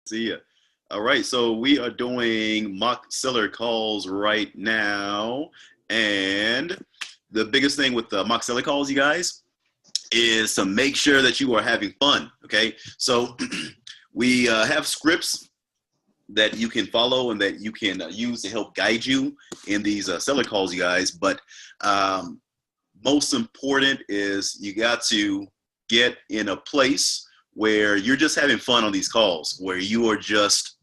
See ya. All right, so we are doing mock seller calls right now. And the biggest thing with the mock seller calls, you guys, is to make sure that you are having fun, okay? So we have scripts that you can follow and that you can use to help guide you in these seller calls, you guys. But most important is you got to get in a place where you're just having fun on these calls, where you are just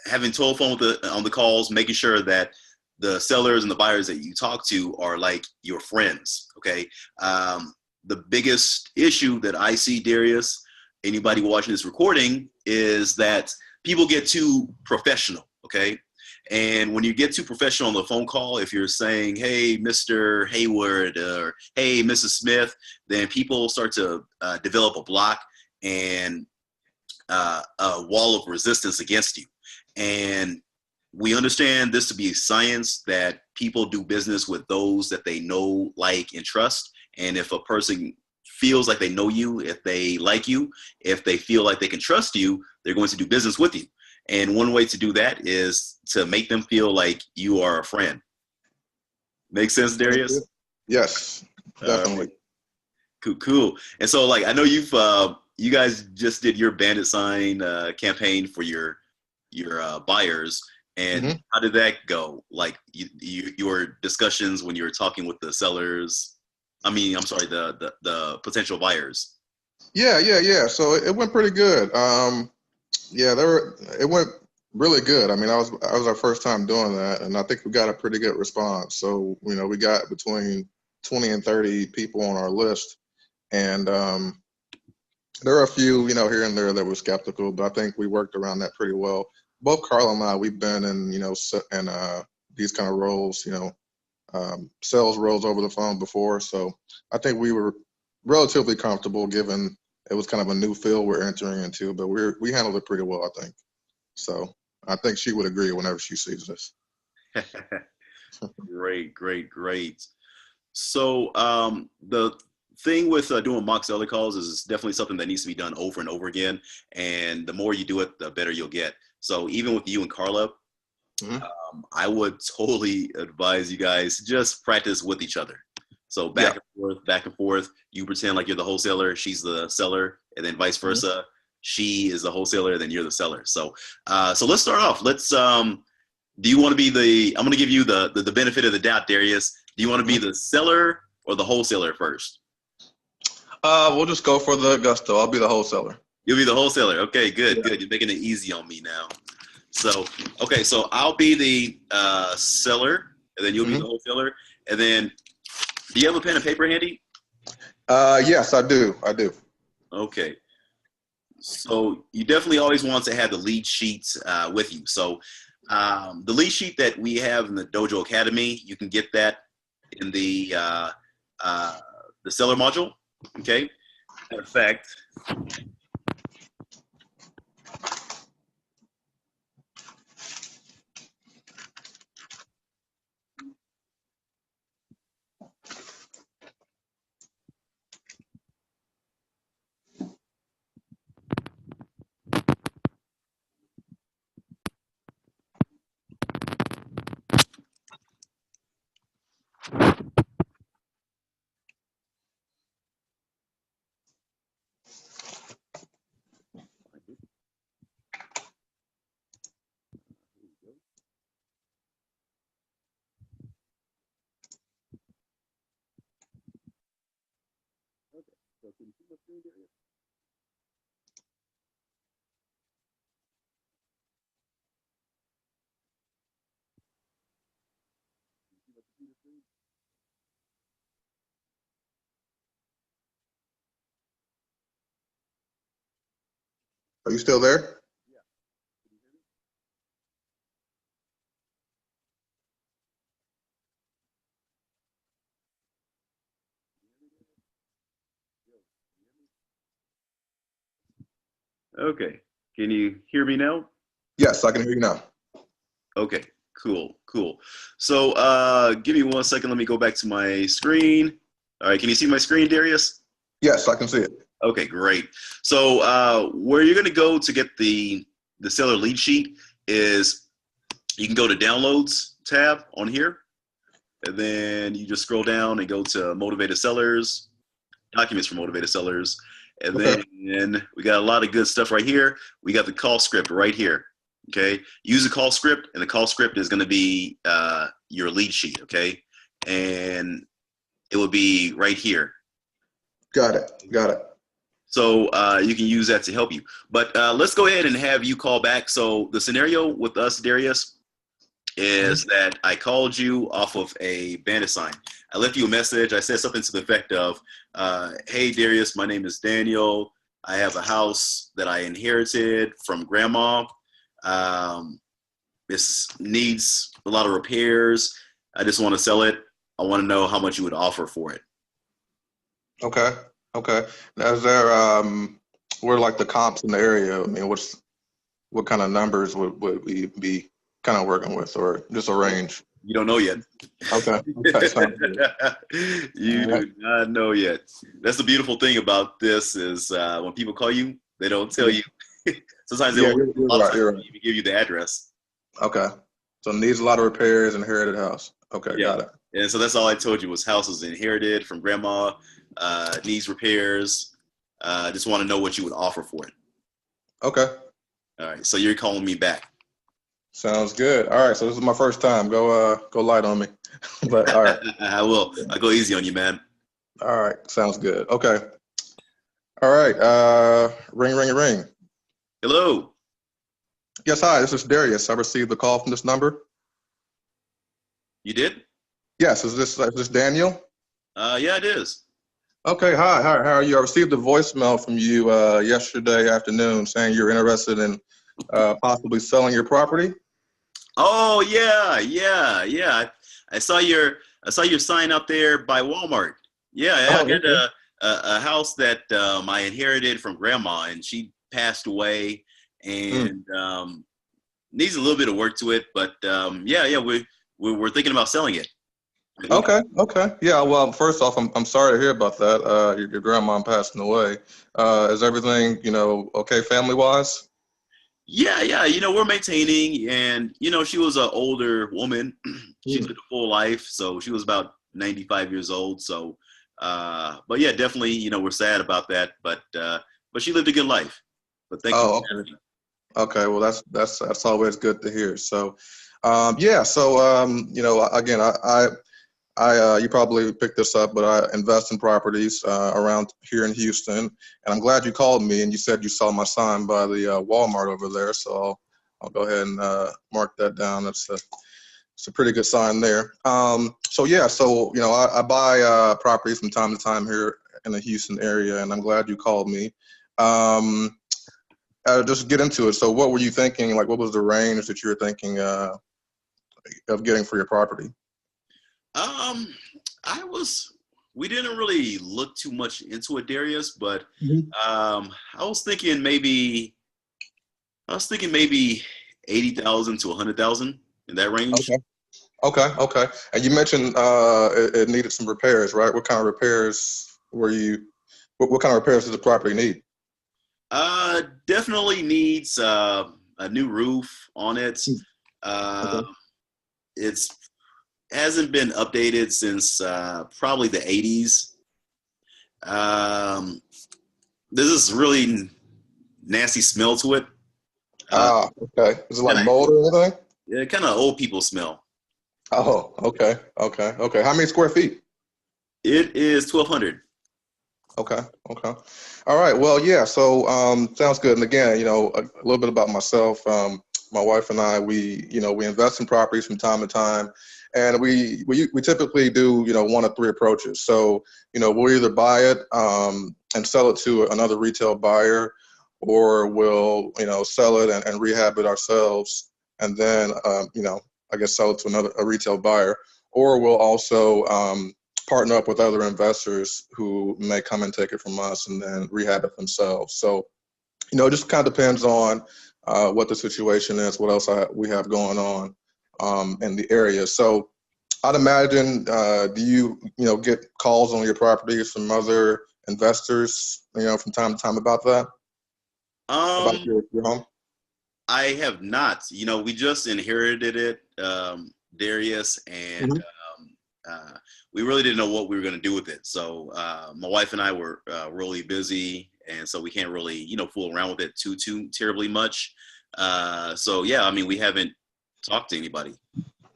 having total fun with on the calls, making sure that the sellers and the buyers that you talk to are like your friends, okay? The biggest issue that I see, Darius, anybody watching this recording, is that people get too professional, okay? And when you get too professional on the phone call, if you're saying, hey, Mr. Hayward, or hey, Mrs. Smith, then people start to develop a block and a wall of resistance against you. And we understand this to be science, that people do business with those that they know, like, and trust. And if a person feels like they know you, if they like you, if they feel like they can trust you, they're going to do business with you. And one way to do that is to make them feel like you are a friend. Make sense, Darius? Yes, definitely. Cool. And so, like, I know you guys just did your bandit sign campaign for your buyers. And how did that go? Like, your discussions when you were talking with the sellers, I'm sorry, the potential buyers. Yeah. So it went pretty good. It went really good. I mean, that was our first time doing that, and I think we got a pretty good response. So, we got between 20 and 30 people on our list, and there are a few, here and there that were skeptical, but I think we worked around that pretty well. Both Carl and I, we've been in, these kind of roles, sales roles over the phone before. So I think we were relatively comfortable, given it was kind of a new field we're entering into, but we handled it pretty well, I think. So I think she would agree whenever she sees this. Great. So the thing with doing mock seller calls is it's definitely something that needs to be done over and over again. And the more you do it, the better you'll get. So even with you and Carla, I would totally advise you guys just practice with each other. So back and forth. You pretend like you're the wholesaler, she's the seller, and then vice versa. She is the wholesaler, then you're the seller. So so let's start off. Let's do you want to be I'm going to give you the benefit of the doubt, Darius. Do you want to be the seller or the wholesaler first? We'll just go for the gusto. I'll be the wholesaler. You'll be the wholesaler. Okay, good. You're making it easy on me now. So, okay, so I'll be the seller, and then you'll be the wholesaler. And then, do you have a pen and paper handy? Yes, I do. Okay. So you definitely always want to have the lead sheets with you. So the lead sheet that we have in the Dojo Academy, you can get that in the seller module. Okay. Matter of fact, so can you see my screen, Darius? Are you still there? Okay. Can you hear me now? Yes, I can hear you now. Okay, cool. So give me 1 second. Let me go back to my screen. All right, can you see my screen, Darius? Yes, I can see it. Okay, great. So where you're going to go to get the seller lead sheet is you can go to Downloads tab on here, and then you just scroll down and go to Motivated Sellers, Documents for Motivated Sellers, and Okay. then we got a lot of good stuff right here. We got the call script right here. Okay, use the call script, and the call script is going to be your lead sheet. Okay, and it will be right here. Got it. Got it. So you can use that to help you. But let's go ahead and have you call back. So the scenario with us, Darius, is that I called you off of a bandit sign. I left you a message. I said something to the effect of, hey, Darius, my name is Daniel. I have a house that I inherited from grandma. This needs a lot of repairs. I just want to sell it. I want to know how much you would offer for it. Okay. Okay. Now, is there where like the comps in the area? I mean, what kind of numbers would we be kind of working with, or just a range? You don't know yet. Okay. Okay. Sounds good. You do not know yet. That's the beautiful thing about this is when people call you, they don't tell you. Sometimes they won't even give you the address. Okay. So it needs a lot of repairs, inherited house. Okay, Yeah. got it. And so that's all I told you was house is inherited from grandma, needs repairs. Just want to know what you would offer for it. Okay. All right. So you're calling me back. Sounds good. All right. So this is my first time. Go light on me. But all right. I will. I'll go easy on you, man. All right. Sounds good. Okay. All right. Ring, ring, ring. Hello. Yes, hi. This is Darius. I received a call from this number. You did? Yes. Is this Daniel? Yeah, it is. Okay. Hi. How are you? I received a voicemail from you yesterday afternoon saying you're interested in possibly selling your property. Oh yeah. I saw your sign out there by Walmart. Yeah, I got a house that I inherited from grandma, and she passed away, and needs a little bit of work to it. But we're thinking about selling it. Okay. Yeah. Well, first off, I'm sorry to hear about that. Your grandma passing away. Is everything okay family wise? Yeah. We're maintaining, and she was an older woman. She lived a full life, so she was about 95 years old. So, but yeah, definitely, we're sad about that. But she lived a good life. But thank you. Okay. Okay. Well, that's always good to hear. So, yeah. So, again, I you probably picked this up, but I invest in properties around here in Houston, and I'm glad you called me and you said you saw my sign by the Walmart over there. So I'll go ahead and mark that down. It's a pretty good sign there. So yeah, so I buy properties from time to time here in the Houston area, and I'm glad you called me. Just get into it. So what were you thinking? Like, what was the range that you were thinking of getting for your property? We didn't really look too much into it, Darius, but I was thinking maybe 80,000 to 100,000 in that range. Okay. And you mentioned it needed some repairs, right? What kind of repairs were you? What kind of repairs does the property need? Definitely needs a new roof on it. It's hasn't been updated since probably the 80s. There's this really nasty smell to it. Okay. Is it like mold or anything? Yeah, kind of old people smell. Oh, okay. How many square feet? It is 1,200. Okay. All right. Well, yeah. So sounds good. And again, a little bit about myself. My wife and I, we invest in properties from time to time, and we typically do 1 of 3 approaches. So we'll either buy it and sell it to another retail buyer, or we'll sell it and rehab it ourselves, and then I guess sell it to a retail buyer, or we'll also partner up with other investors who may come and take it from us and then rehab it themselves. So it just kind of depends on what the situation is, what else we have going on in the area. So I'd imagine, do you get calls on your properties from other investors, from time to time about that? About Um, your home? I have not. We just inherited it, Darius, and Mhm. we really didn't know what we were going to do with it. So my wife and I were really busy, and so we can't really, fool around with it too terribly much. So yeah, I mean, we haven't talked to anybody.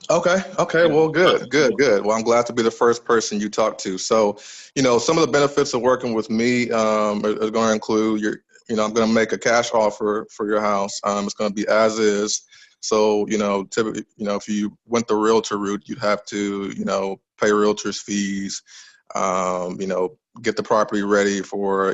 Okay. Okay. Well, good, good, good. Well, I'm glad to be the first person you talk to. So, some of the benefits of working with me are going to include I'm going to make a cash offer for your house. It's going to be as is. So, typically, if you went the realtor route, you'd have to, pay realtor's fees, get the property ready for,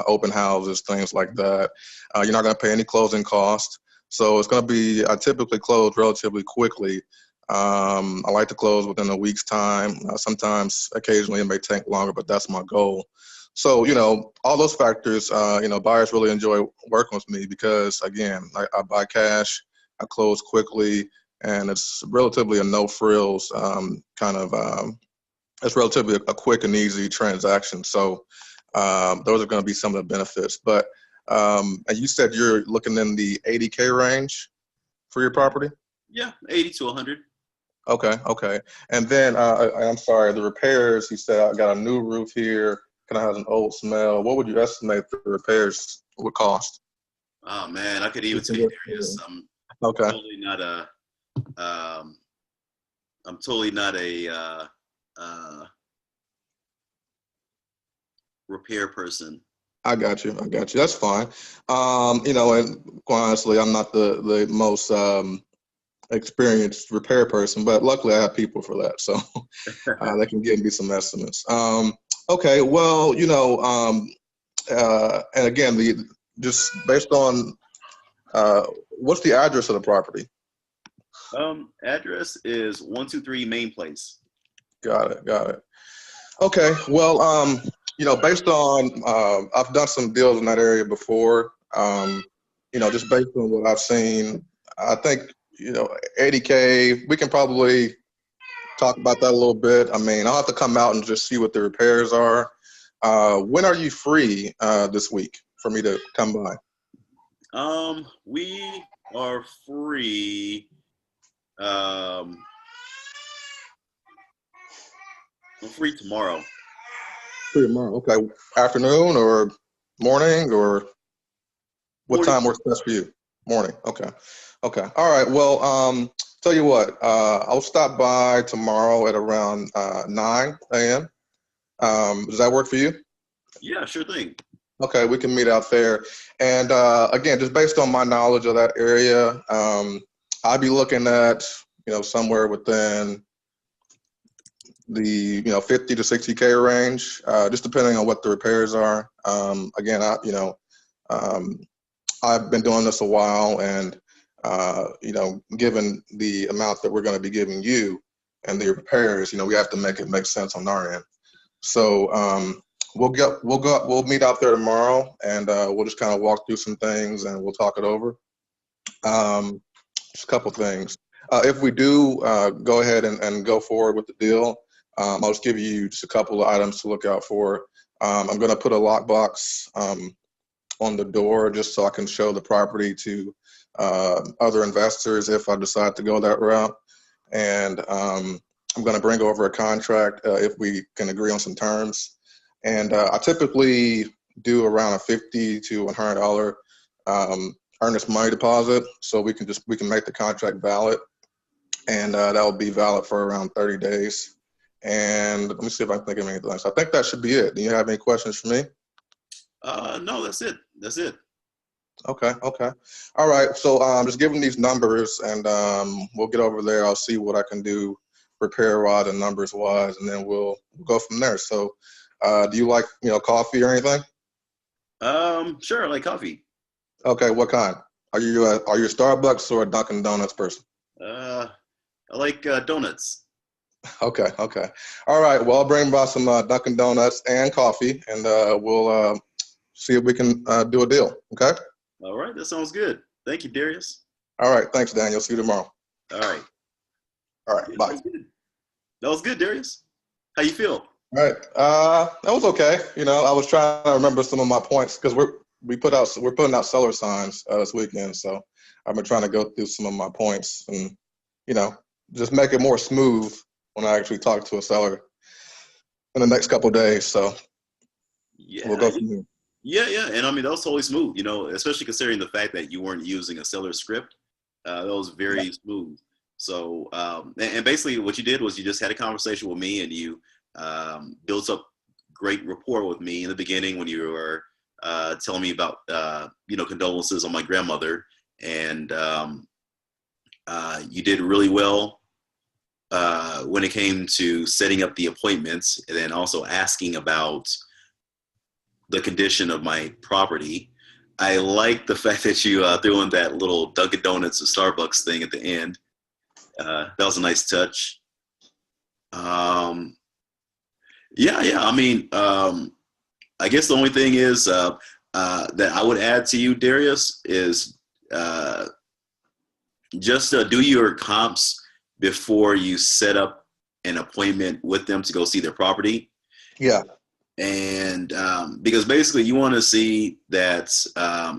open houses, things like that. You're not going to pay any closing costs. So it's going to be, I typically close relatively quickly. I like to close within a week's time. Sometimes, occasionally, it may take longer, but that's my goal. So, all those factors, buyers really enjoy working with me because, again, I buy cash, I close quickly, and it's relatively a no frills it's relatively a quick and easy transaction. So, those are going to be some of the benefits. But, and you said you're looking in the 80K range for your property? Yeah, 80 to 100. Okay, okay. And then I'm sorry, the repairs, he said, I got a new roof here, kind of has an old smell. What would you estimate the repairs would cost? Oh man, I could even tell you, Darius, Okay, totally not a, um, I'm totally not a repair person. I got you. I got you. That's fine. And quite honestly, I'm not the most experienced repair person, but luckily I have people for that, so they can give me some estimates. Okay, well, and again, the just based on what's the address of the property? Address is 123 Main Place. Got it. Got it. Okay. Well, based on I've done some deals in that area before. Just based on what I've seen, I think 80K. We can probably talk about that a little bit. I mean, I'll have to come out and just see what the repairs are. When are you free this week for me to come by? We are free. I'm free tomorrow. Free tomorrow. Okay. Afternoon or morning or what Morning. time works best for you? Morning. Okay. Okay. All right. Well, tell you what, I'll stop by tomorrow at around 9 a.m. Does that work for you? Yeah, sure thing. Okay, we can meet out there. And again, just based on my knowledge of that area, I'd be looking at, somewhere within the, 50 to 60K range, just depending on what the repairs are. Again, um, I've been doing this a while, and given the amount that we're going to be giving you and the repairs, we have to make it make sense on our end. So we'll meet out there tomorrow, and we'll just kind of walk through some things, and we'll talk it over. Just a couple things. If we do go ahead and go forward with the deal, I'll just give you just a couple of items to look out for. I'm going to put a lockbox on the door just so I can show the property to other investors if I decide to go that route. And I'm going to bring over a contract if we can agree on some terms. And I typically do around a $50 to $100 earnest money deposit, so we can make the contract valid, and that will be valid for around 30 days. And let me see if I can think of anything else. I think that should be it. Do you have any questions for me? No, that's it. That's it. Okay, okay. All right, so just giving these numbers, and we'll get over there. I'll see what I can do repair-wise and numbers-wise, and then we'll go from there. So do you like, coffee or anything? Sure, I like coffee. Okay, what kind? Are you a Starbucks or a Dunkin' Donuts person? I like donuts. Okay, okay. All right, well, I'll bring by some Dunkin' Donuts and coffee, and we'll see if we can do a deal, okay? All right, that sounds good. Thank you, Darius. All right, thanks, Daniel. See you tomorrow. All right. All right, Yeah, that bye. was good. That was good, Darius. How you feel? Right. That was okay. You know, I was trying to remember some of my points because we're putting out seller signs this weekend, so I've been trying to go through some of my points and you know just make it more smooth when I actually talk to a seller in the next couple of days. So we'll Yeah, go from here. yeah, and I mean that was totally smooth. You know, especially considering the fact that you weren't using a seller script. That was Yeah. very smooth. So, and basically, what you did was you just had a conversation with me, and you built up great rapport with me in the beginning when you were telling me about condolences on my grandmother, and you did really well when it came to setting up the appointments, and then also asking about the condition of my property. I like the fact that you threw in that little Dunkin' Donuts and Starbucks thing at the end. That was a nice touch. Um, yeah. I mean, I guess the only thing is that I would add to you, Darius, is uh, just do your comps before you set up an appointment with them to go see their property. Yeah. And because basically you want to see that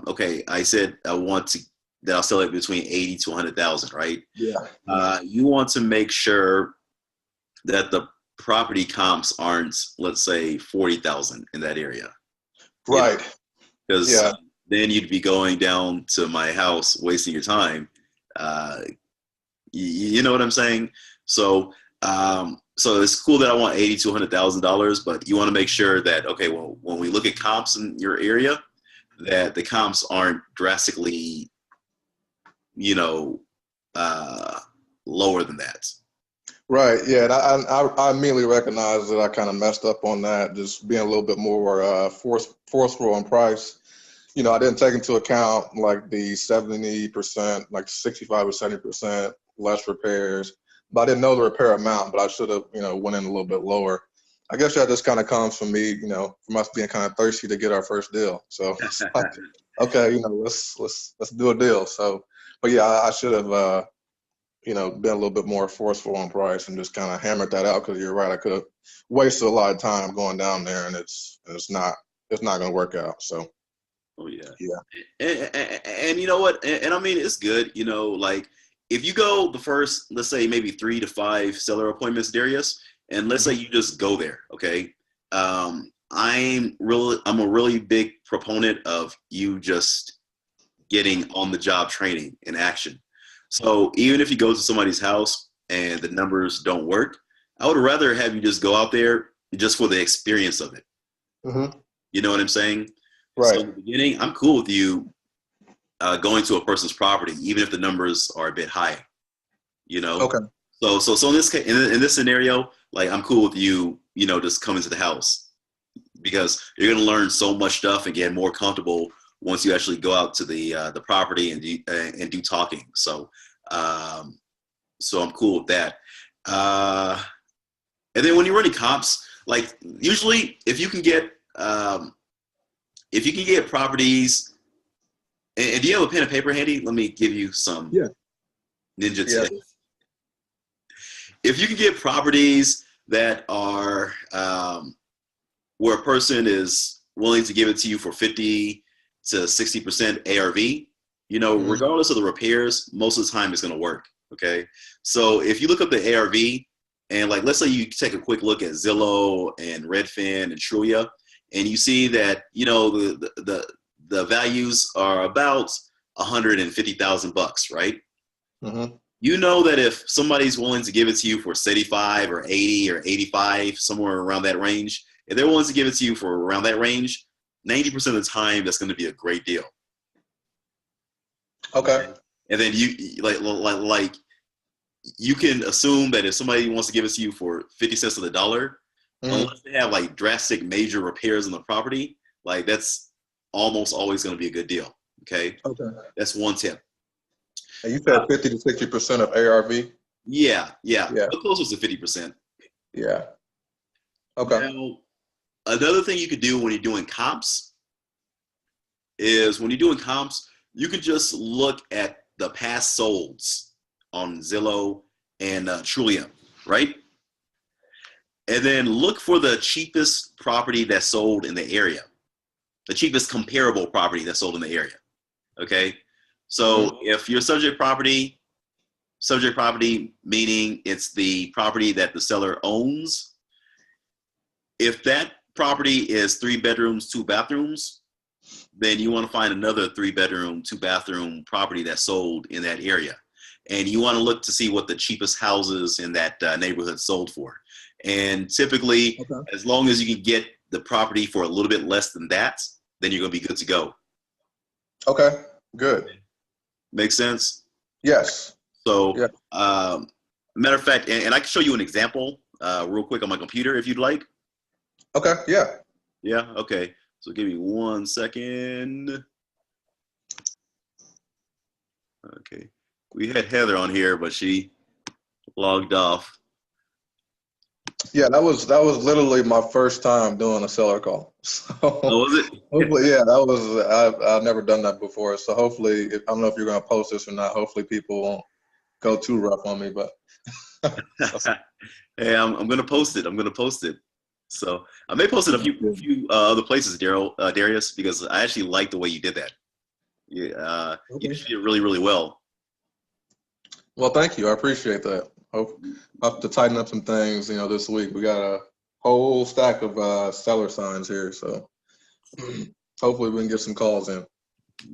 okay, I said I want to that I'll sell it between 80 to 100,000, right? Yeah. Yeah. You want to make sure that the property comps aren't, let's say, 40,000 in that area, you know, Right. because Yeah. then you'd be going down to my house, wasting your time. Uh, you know what I'm saying? So, so it's cool that I want 80 to $100,000, but you want to make sure that okay, well, when we look at comps in your area, that the comps aren't drastically, you know, uh, lower than that. Right. Yeah. And I immediately recognized that I kind of messed up on that, just being a little bit more forceful on price. You know, I didn't take into account like the 70%, like 65 or 70% less repairs. But I didn't know the repair amount, but I should have, went in a little bit lower. I guess that just kind of comes from me, from us being kind of thirsty to get our first deal. So it's like, okay, let's do a deal. So, but yeah, I should have, been a little bit more forceful on price and just kind of hammered that out because you're right. I could have wasted a lot of time going down there, and it's not going to work out. So Oh yeah, yeah. and you know what? And I mean, it's good. You know, like if you go the first, let's say maybe 3 to 5 seller appointments, Darius, and let's say Mhm. you just go there, okay? I'm a really big proponent of you just getting on the job training in action. So even if you go to somebody's house and the numbers don't work, I would rather have you just go out there just for the experience of it. Mhm. You know what I'm saying? So Right. in the beginning, I'm cool with you going to a person's property, even if the numbers are a bit high. You know, Okay. so in this case, in this scenario, like I'm cool with you, just coming to the house because you're gonna learn so much stuff and get more comfortable once you actually go out to the property and do talking. Um, so I'm cool with that. Uh, and then when you're running comps, like usually if you can get properties, and do you have a pen and paper handy? Let me give you some Yeah. ninja Yeah. tips. If you can get properties that are where a person is willing to give it to you for 50 to 60% ARV, Mhm. regardless of the repairs, most of the time it's going to work. Okay. So if you look up the ARV and like, let's say you take a quick look at Zillow and Redfin and Trulia, and you see that, the values are about 150,000 bucks, right? Mhm. You know that if somebody's willing to give it to you for 75 or 80 or 85, somewhere around that range, if they're willing to give it to you for around that range, 90% of the time, that's going to be a great deal. Okay. Okay. And then you like you can assume that if somebody wants to give it to you for 50 cents of the dollar, Mhm. unless they have like drastic major repairs on the property, like that's almost always going to be a good deal. Okay. Okay. That's one tip. And you Uh, said 50 to 60% of ARV. yeah. Yeah. But closer to 50%. Yeah. Okay. Now, another thing you could do when you're doing comps is when you're doing comps, you can just look at the past solds on Zillow and Trulia, right? And then look for the cheapest property that's sold in the area, the cheapest comparable property that's sold in the area. Okay. So if your subject property meaning it's the property that the seller owns, if that property is 3 bedrooms, 2 bathrooms, then you want to find another 3 bedroom, 2 bathroom property that's sold in that area. And you want to look to see what the cheapest houses in that neighborhood sold for. And typically, as long as you can get the property for a little bit less than that, then you're going to be good to go. Okay, good. Makes sense? Yes. So, matter of fact, and I can show you an example real quick on my computer if you'd like. Okay, yeah. Yeah, okay. So give me 1 second. Okay. We had Heather on here, but she logged off. Yeah, that was literally my first time doing a seller call. So, oh, was it? Hopefully, yeah, that was I've never done that before. So hopefully, I don't know if you're gonna post this or not. Hopefully, people won't go too rough on me. But hey, I'm gonna post it. I'm gonna post it. So I may post it a few other places, Darius, because I actually like the way you did that. Yeah, you did really, really well. Well, thank you. I appreciate that. Hope I have to tighten up some things. This week we got a whole stack of seller signs here, so hopefully we can get some calls in.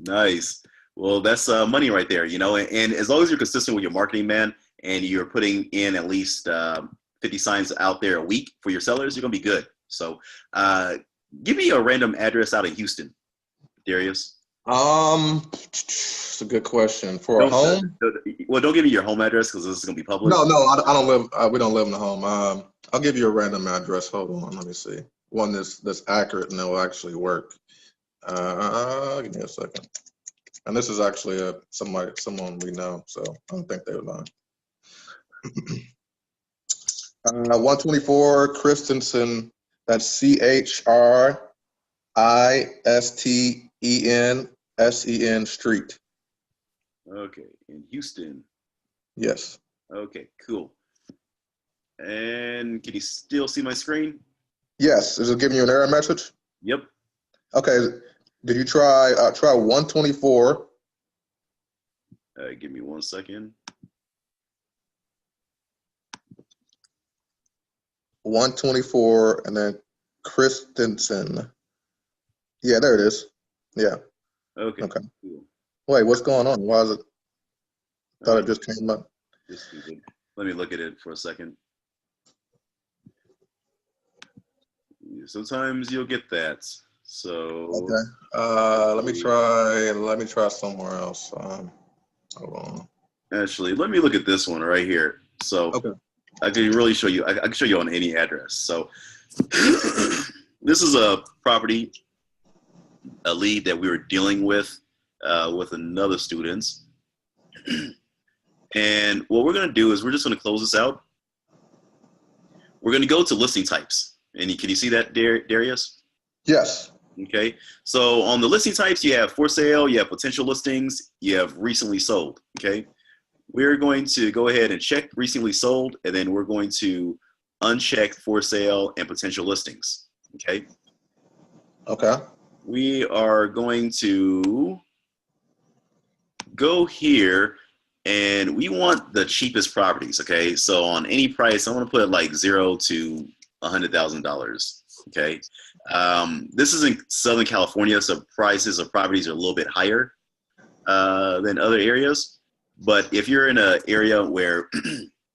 Nice. Well, that's money right there, and as long as you're consistent with your marketing, man, and you're putting in at least 50 signs out there a week for your sellers, you're gonna be good. So give me a random address out of Houston, Darius. It's a good question. For a home? Well, don't give me your home address because this is gonna be public. No, I don't live. We don't live in a home. I'll give you a random address. Hold on, let me see. One that's accurate and that will actually work. Give me a second. And this is actually someone we know, so I don't think they would mind. 124 Christensen. That's CHRISTENSEN Street. Okay, in Houston. Yes. Okay, cool. And can you still see my screen? Yes. Is it giving you an error message? Yep. Okay. Did you try 124? Give me 1 second. 124 and then Christensen. Yeah, there it is. Yeah. Okay. Okay. Cool. Wait, what's going on? Why is it? I thought it just came up. Let me look at it for a second. Sometimes you'll get that. So okay. Let me try somewhere else. Hold on. Actually, let me look at this one right here. So okay. I can really show you. I can show you on any address. So this is a property, a lead that we were dealing with another student. And what we're going to do is we're just going to close this out. We're going to go to listing types. And can you see that, Darius? Yes. Okay. So on the listing types, you have for sale, you have potential listings, you have recently sold. Okay. We're going to go ahead and check recently sold, and then we're going to uncheck for sale and potential listings. Okay. Okay. We are going to go here, and we want the cheapest properties. Okay. So on any price, I want to put like $0 to $100,000. Okay. This is in Southern California, so prices of properties are a little bit higher than other areas. But if you're in an area where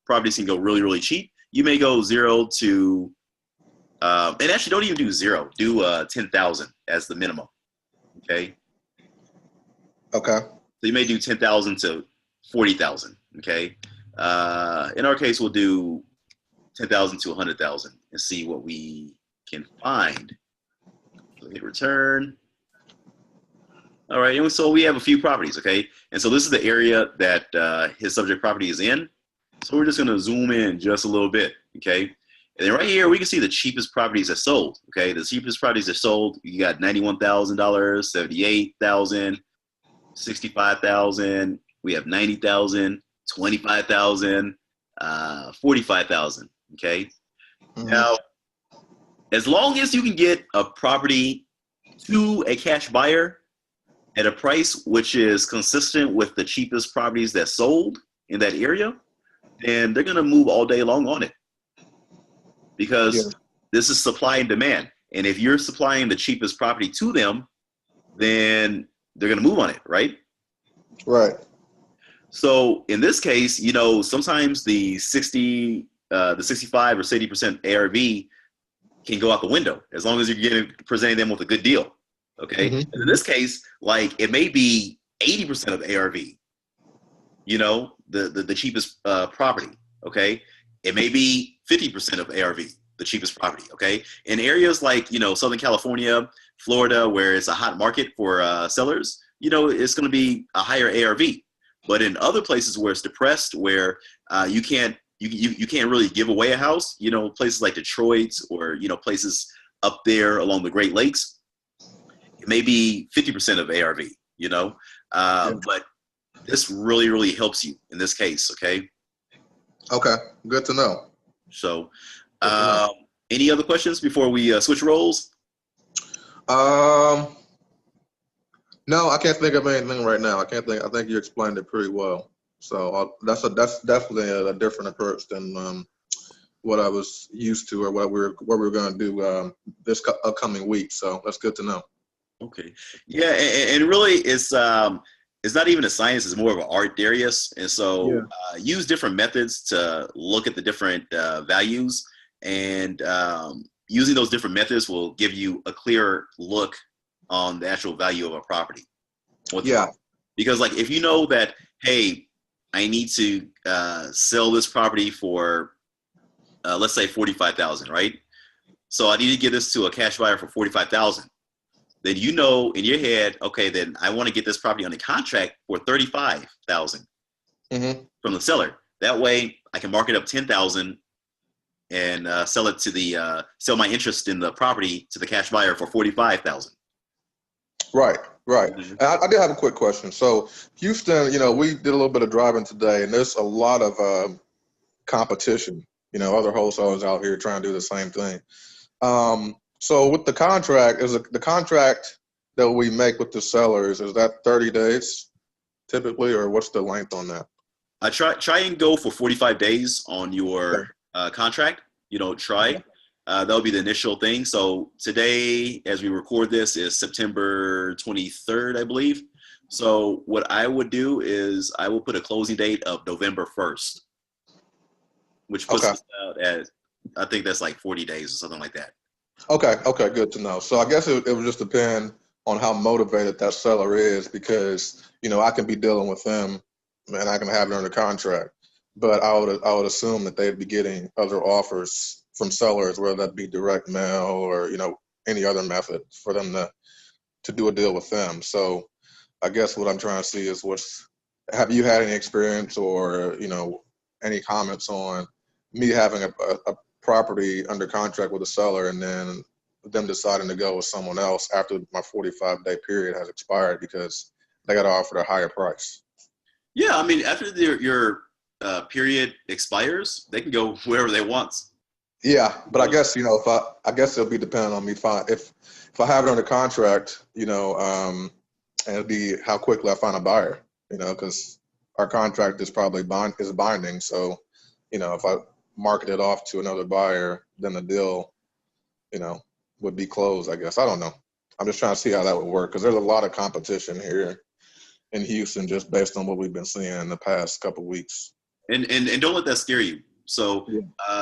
properties can go really, really cheap, you may go $0 to, and actually don't even do 0. Do 10,000 as the minimum. Okay. Okay. So you may do 10,000 to 40,000. Okay. In our case, we'll do 10,000 to 100,000 and see what we can find. So hit return. All right, and so we have a few properties, okay? And so this is the area that his subject property is in. So we're just gonna zoom in just a little bit, okay? And then right here, we can see the cheapest properties that sold, okay? The cheapest properties that sold, you got $91,000, $78,000, $65,000. We have $90,000, $25,000, $45,000, okay? Mm-hmm. Now, as long as you can get a property to a cash buyer at a price which is consistent with the cheapest properties that sold in that area, then they're going to move all day long on it, Yeah. because this is supply and demand. And if you're supplying the cheapest property to them, then they're going to move on it, right? Right. So in this case, sometimes the 65 or 60% ARV can go out the window as long as you're presenting them with a good deal. Okay. Mm-hmm. And in this case, like, it may be 80% of ARV, the cheapest property. Okay. It may be 50% of ARV, the cheapest property. Okay. In areas like, Southern California, Florida, where it's a hot market for sellers, it's going to be a higher ARV. But in other places where it's depressed, where you can't really give away a house, places like Detroit, or, places up there along the Great Lakes, it may be 50% of ARV, but this really, really helps you in this case. Okay. Okay. Good to know. So, any other questions before we switch roles? No, I can't think of anything right now. I think you explained it pretty well. So that's definitely a different approach than what I was used to, or what we're going to do this upcoming week. So that's good to know. Okay. Yeah, and really, it's not even a science; it's more of an art, Darius. And so, use different methods to look at the different values, and using those different methods will give you a clearer look on the actual value of a property. Because, like, if you know that, hey, I need to sell this property for, let's say, $45,000, right? So I need to give this to a cash buyer for $45,000. Then in your head, okay, then I want to get this property on a contract for $35,000 from the seller. That way, I can mark it up $10,000 and sell my interest in the property to the cash buyer for $45,000. Right. I did have a quick question. So Houston, we did a little bit of driving today, and there's a lot of competition. Other wholesalers out here trying to do the same thing. So with the contract, the contract that we make with the sellers, is that 30 days typically, or what's the length on that? I try and go for 45 days on your contract. That'll be the initial thing. So today, as we record this, is September 23rd, I believe. So what I would do is I will put a closing date of November 1st, which puts us out at, I think that's like 40 days or something like that. Okay, good to know. So I guess it would just depend on how motivated that seller is, because I can be dealing with them and I can have it under contract, but I would assume that they'd be getting other offers from sellers, whether that be direct mail or any other method for them to do a deal with them. So I guess what I'm trying to see is, have you had any experience or any comments on me having a property under contract with a seller and then them deciding to go with someone else after my 45-day period has expired because they got offered a higher price? Yeah, I mean, after your period expires, they can go wherever they want. Yeah, but I guess I guess it'll be dependent on me if I have it under contract, and it'll be how quickly I find a buyer, because our contract is probably binding. So, if I market it off to another buyer, then the deal, would be closed, I guess. I don't know. I'm just trying to see how that would work, because there's a lot of competition here in Houston just based on what we've been seeing in the past couple of weeks. And don't let that scare you. So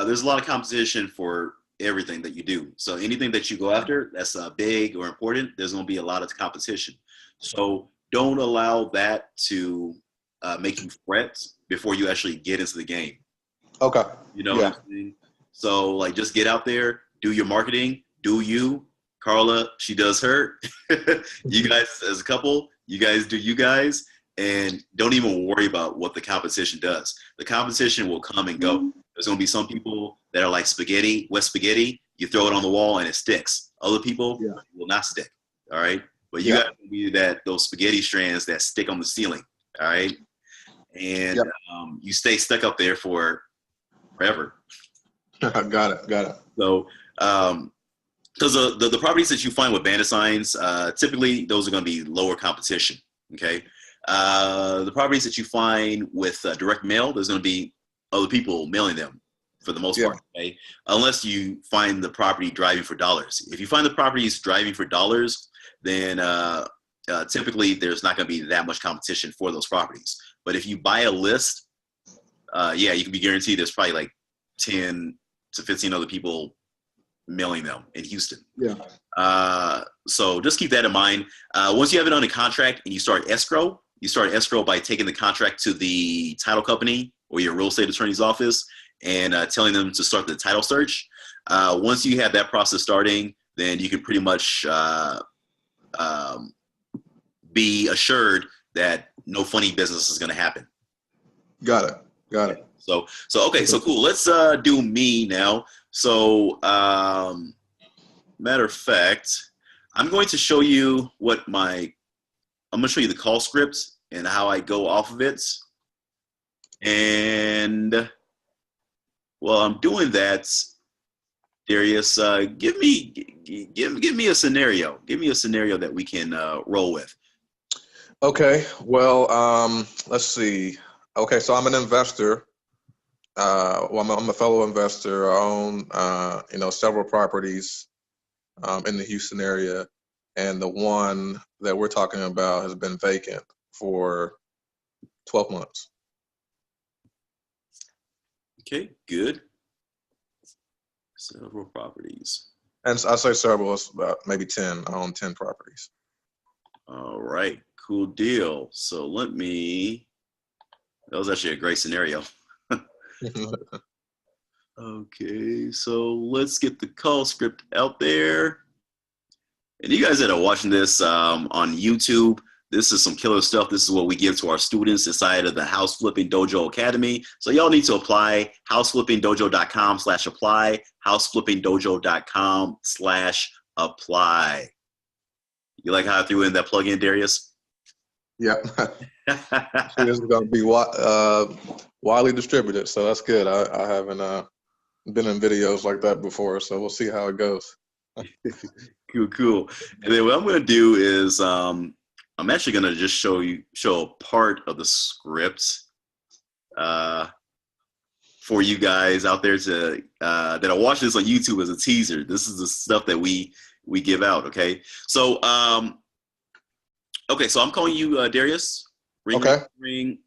there's a lot of competition for everything that you do. So anything that you go after that's big or important, there's going to be a lot of competition. So don't allow that to make you fret before you actually get into the game. Okay. What I'm saying? So, like, just get out there, do your marketing, do you. Carla, she does her. You guys as a couple, you guys do you guys, and don't even worry about what the competition does. The competition will come and go. There's going to be some people that are like wet spaghetti. You throw it on the wall and it sticks. Other people will not stick. All right. But you got to be those spaghetti strands that stick on the ceiling. All right. And you stay stuck up there for forever. Got it. So, because the properties that you find with bandit signs, typically those are going to be lower competition. Okay. The properties that you find with direct mail, there's going to be other people mailing them for the most part. Okay. Unless you find the property driving for dollars. If you find the properties driving for dollars, then typically there's not going to be that much competition for those properties. But if you buy a list, you can be guaranteed there's probably like 10 to 15 other people mailing them in Houston. So just keep that in mind. Once you have it under contract and you start escrow by taking the contract to the title company or your real estate attorney's office and telling them to start the title search. Once you have that process starting, then you can pretty much be assured that no funny business is going to happen. Got it. So okay, so cool. Let's do me now. So matter of fact, I'm going to show you I'm going to show you the call script and how I go off of it. And while I'm doing that, Darius, give me a scenario. Give me a scenario that we can roll with. Okay. Well, let's see. Okay, so I'm an investor. I'm a fellow investor. I own, several properties in the Houston area, and the one that we're talking about has been vacant for 12 months. Okay, good. Several properties. And I say several, it's about maybe 10. I own 10 properties. All right, cool deal. So that was actually a great scenario. Okay, so let's get the call script out there. And you guys that are watching this on YouTube, this is some killer stuff. This is what we give to our students inside of the House Flipping Dojo Academy. So y'all need to apply, houseflippingdojo.com/apply, houseflippingdojo.com/apply. You like how I threw in that plug-in, Darius? Yeah. This is going to be widely distributed, so that's good. I haven't been in videos like that before, so we'll see how it goes. Cool. And then what I'm going to do is I'm actually going to just show a part of the script for you guys out there that are watching this on YouTube as a teaser. This is the stuff that we give out. Okay. So so I'm calling you Darius. Ring.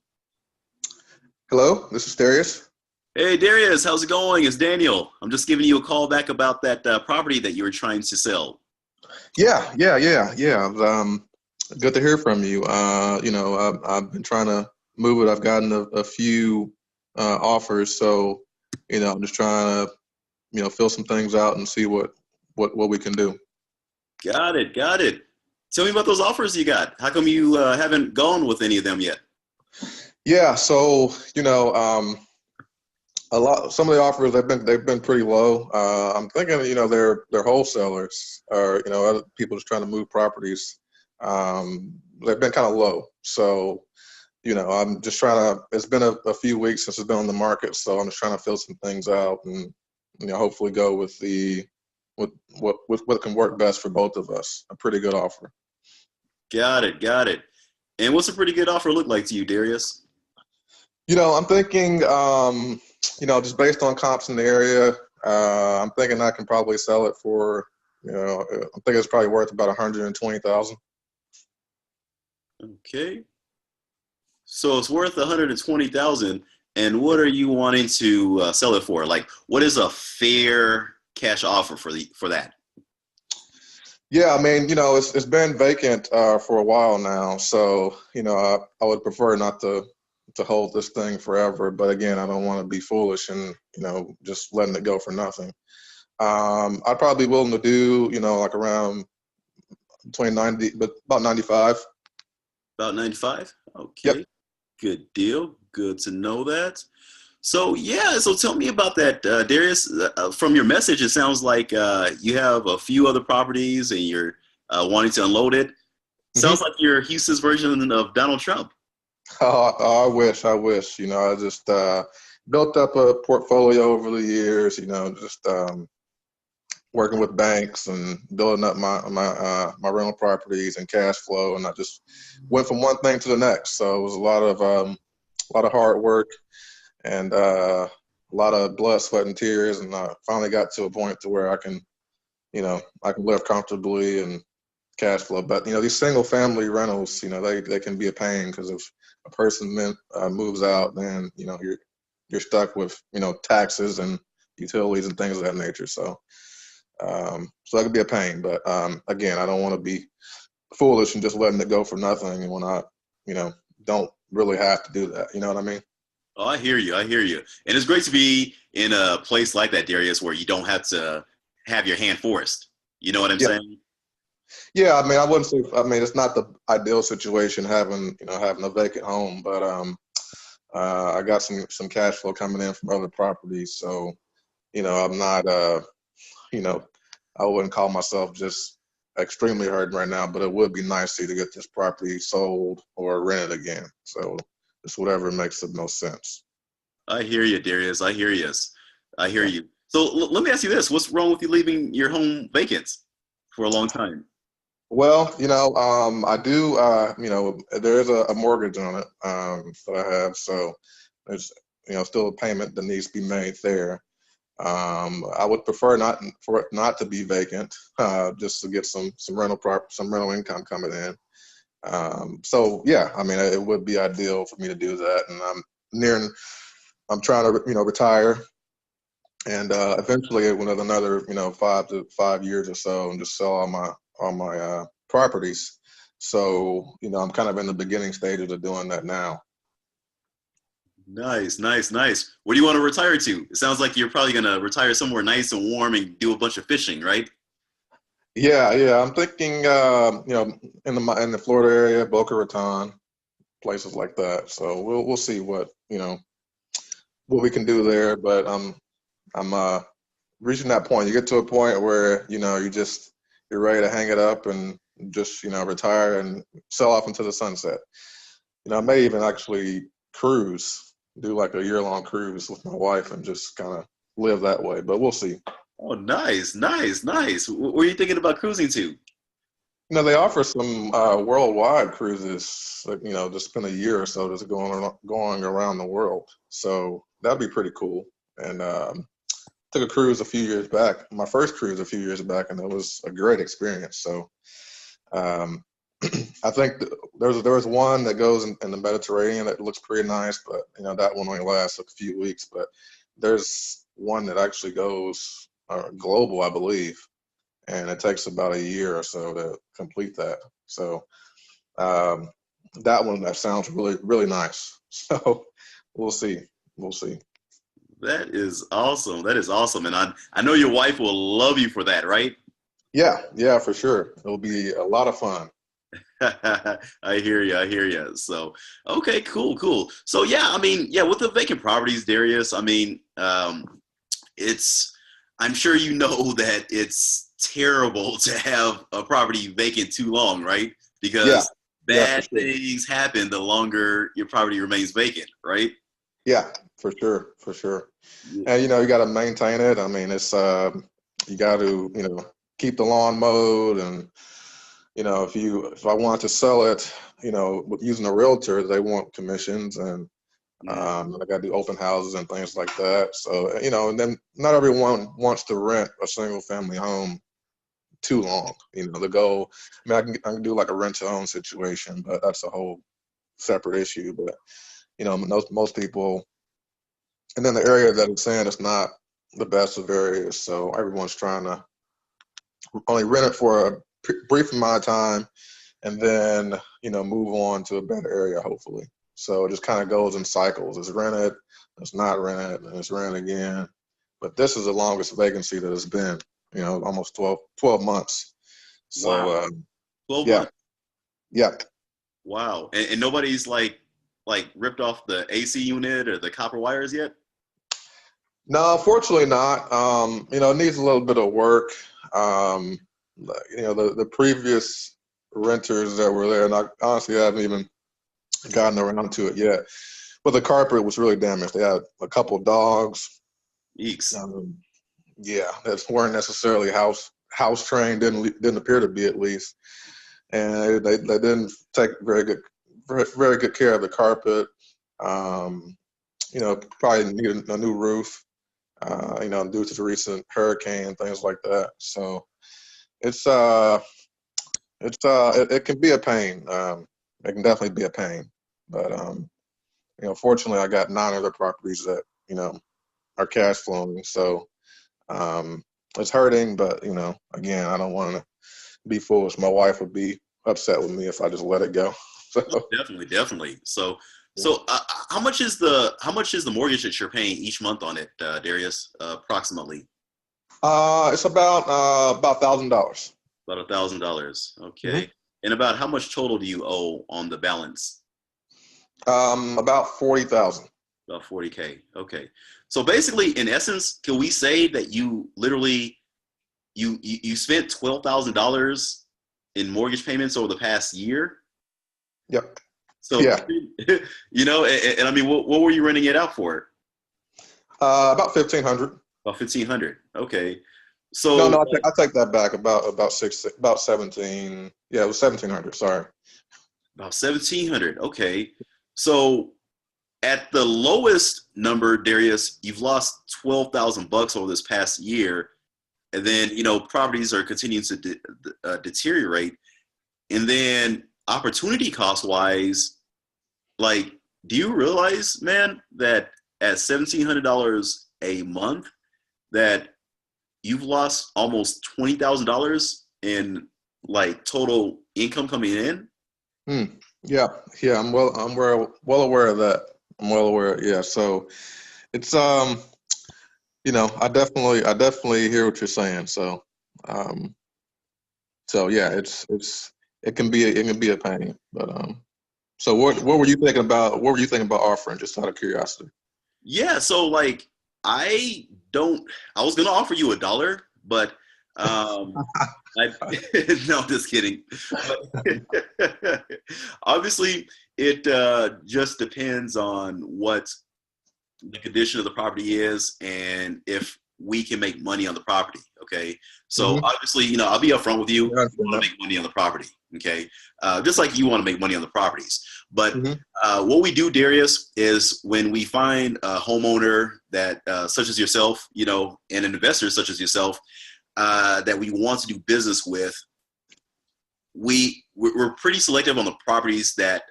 Hello, this is Darius. Hey Darius, how's it going? It's Daniel. I'm just giving you a call back about that property that you were trying to sell. Yeah. Good to hear from you. I've been trying to move it. I've gotten a few offers, so I'm just trying to fill some things out and see what we can do. Got it. Tell me about those offers you got. How come you haven't gone with any of them yet? Yeah, so some of the offers they've been pretty low. I'm thinking they're wholesalers or other people just trying to move properties. They've been kind of low. So I'm just trying to. It's been a few weeks since it's been on the market, so I'm just trying to fill some things out and hopefully go with what can work best for both of us. A pretty good offer. Got it. And what's a pretty good offer look like to you, Darius? I'm thinking, just based on comps in the area, I'm thinking I can probably sell it for, I'm thinking it's probably worth about $120,000. Okay. So it's worth $120,000. And what are you wanting to sell it for? Like, what is a fair cash offer for that? Yeah, I mean, it's been vacant for a while now, so I would prefer not to hold this thing forever. But again, I don't want to be foolish and just letting it go for nothing. I'd probably be willing to do like around between 90, but about 95. About 95. Okay. Yep. Good deal. Good to know that. So tell me about that, Darius. From your message, it sounds like you have a few other properties and you're wanting to unload it. Sounds like you're Houston's version of Donald Trump. Oh, I wish. I just built up a portfolio over the years. working with banks and building up my rental properties and cash flow, and I just went from one thing to the next. So it was a lot of hard work and a lot of blood, sweat, and tears, and I finally got to a point to where I can live comfortably and cash flow. But these single family rentals, they can be a pain, because if a person moves out, then you're stuck with taxes and utilities and things of that nature. So that could be a pain. But again, I don't want to be foolish and just letting it go for nothing when I don't really have to do that. You know what I mean? Oh, I hear you. I hear you. And it's great to be in a place like that, Darius, where you don't have to have your hand forced. You know what I'm Yeah. saying? Yeah, I mean, I wouldn't say. I mean, it's not the ideal situation having a vacant home, but I got some cash flow coming in from other properties, so I'm not. I wouldn't call myself just extremely hurting right now, but it would be nice to get this property sold or rented again. So it's whatever makes the most sense. I hear you, Darius. I hear you. I hear Yeah. you. So let me ask you this: what's wrong with you leaving your home vacant for a long time? Well, I do. There is a mortgage on it that I have, so there's still a payment that needs to be made there. I would prefer not for it not to be vacant, just to get some rental income coming in. So yeah, I mean, it would be ideal for me to do that, and I'm trying to retire, and eventually with another 5 years or so, and just sell all my properties. So I'm kind of in the beginning stages of doing that now. Nice, nice, nice. Where do you want to retire to? It sounds like you're probably gonna retire somewhere nice and warm and do a bunch of fishing, right? Yeah. I'm thinking, in the Florida area, Boca Raton, places like that. So we'll see what we can do there. But I'm reaching that point. You get to a point where you're ready to hang it up and just retire and sell off into the sunset. I may even actually do like a year-long cruise with my wife and just kind of live that way. But we'll see. Oh, nice, nice, nice. Where are you thinking about cruising to? They offer some worldwide cruises, like, just spend a year or so just going around the world. So that'd be pretty cool. And took a cruise a few years back, my first cruise a few years back, and it was a great experience. So um, I think there's one that goes in the Mediterranean that looks pretty nice, but that one only lasts a few weeks. But there's one that actually goes global, I believe, and it takes about a year or so to complete that. So that sounds really, really nice. So we'll see. We'll see. That is awesome. That is awesome. And I know your wife will love you for that, right? Yeah, for sure. It'll be a lot of fun. I hear you. I hear you. So, okay, cool, cool. So, yeah, I mean, yeah, with the vacant properties, Darius, I mean, I'm sure you know that it's terrible to have a property vacant too long, right? Yeah, Because yeah, for bad sure. things happen the longer your property remains vacant, right? Yeah, for sure, for sure. Yeah. And you got to maintain it. I mean, it's you got to keep the lawn mowed, and if I want to sell it, using a realtor, they want commissions, and Yeah. I got to do open houses and things like that. So and then not everyone wants to rent a single family home too long. The goal. I mean, I can do like a rent to own situation, but that's a whole separate issue. But most people, and then the area that it's in is not the best of areas, so everyone's trying to only rent it for a brief amount of time, and then move on to a better area, hopefully. So it just kind of goes in cycles. It's rented, it's not rented, and it's rented again. But this is the longest vacancy that it's been, almost 12 months. So Wow. 12 yeah, months. yeah. Wow. And nobody's like ripped off the AC unit or the copper wires yet? No, fortunately not. It needs a little bit of work. Um, the previous renters that were there, and I honestly haven't even gotten around to it yet. But the carpet was really damaged. They had a couple dogs. Eeks. Um, Yeah, that weren't necessarily house trained. Didn't appear to be, at least, and they didn't take very good care of the carpet. Um, probably needed a new roof. Due to the recent hurricane and things like that. So it's it can be a pain. It can definitely be a pain. But fortunately, I got 9 other properties that are cash flowing. So it's hurting, but again, I don't want to be foolish. My wife would be upset with me if I just let it go. So Definitely, definitely. So how much is the mortgage that you're paying each month on it, Darius? Approximately it's about $1,000. about $1,000. Okay. Mhm. And about how much total do you owe on the balance? About 40,000. About 40K. Okay. So basically, in essence, can we say that you literally you spent $12,000 in mortgage payments over the past year? Yep. So Yeah. and I mean, what were you renting it out for? About 1,500. About 1,500. Okay. No, So no, I take that back. About 17. Yeah, it was 1,700. Sorry. about 1,700. Okay. So at the lowest number, Darius, you've lost $12,000 over this past year, and then properties are continuing to deteriorate, and then opportunity cost wise, like, do you realize, man, that at $1,700 a month, that you've lost almost $20,000 in like total income coming in? Hmm. Yeah, yeah. I'm well aware of that. I'm well aware. Yeah. So it's I definitely hear what you're saying. Um, so yeah, it can be a pain. But so what were you thinking about? What were you thinking about offering? Just out of curiosity. Yeah, so like I don't I was gonna offer you $1, but I no, just kidding. But obviously it just depends on what the condition of the property is and if we can make money on the property. Okay. So Mm-hmm. obviously, I'll be upfront with you. Yeah, I We understand want to that. make money on the property. Okay. Just like you want to make money on the properties. But Mm-hmm. what we do, Darius, is when we find a homeowner that, such as yourself, and an investor such as yourself, that we want to do business with, we're pretty selective on the properties that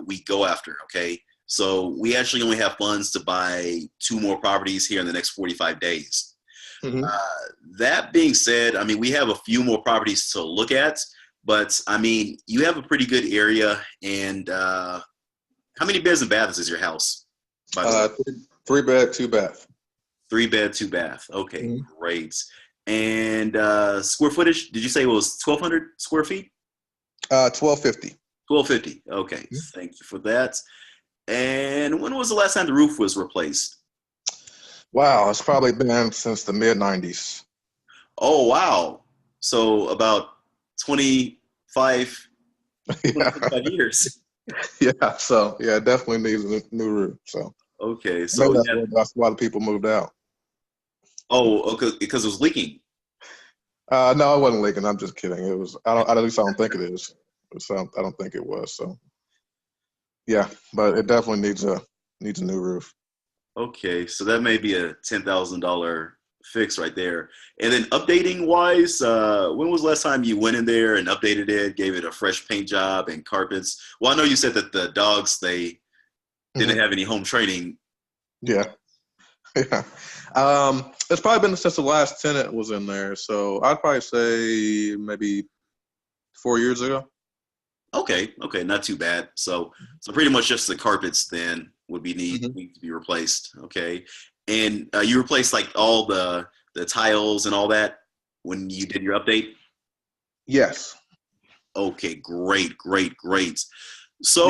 we go after. Okay, so we actually only have funds to buy 2 more properties here in the next 45 days. Mm-hmm. That being said, I mean, we have a few more properties to look at, but I mean, you have a pretty good area. And how many beds and baths is your house, by the way? Three bed, 2 bath. 3 bed, 2 bath. Okay, Mm-hmm. great. And square footage, did you say it was 1,200 square feet? 1,250. 1,250. Okay, thank you for that. And when was the last time the roof was replaced? Wow, it's probably been since the mid '90s. Oh, wow. So about 25, Yeah, 25 years. yeah. So yeah, it definitely needs a new roof. So Okay, maybe so that's yeah. why the people moved out. Oh, okay, because it was leaking. No, it wasn't leaking. I'm just kidding. It was. I don't. At least I don't think it is. So I don't think it was. So yeah, but it definitely needs a new roof. Okay, so that may be a $10,000 fix right there. And then updating wise, when was the last time you went in there and updated it, gave it a fresh paint job and carpets? Well, I know you said that the dogs, they didn't Hmm. have any home training. Yeah, yeah. It's probably been since the last tenant was in there. So I'd probably say maybe 4 years ago. Okay, okay, not too bad. So pretty much just the carpets then would be Hmm. need to be replaced. Okay, and you replaced like all the tiles and all that when you did your update. Yes. Okay, great, great, great. Yeah. So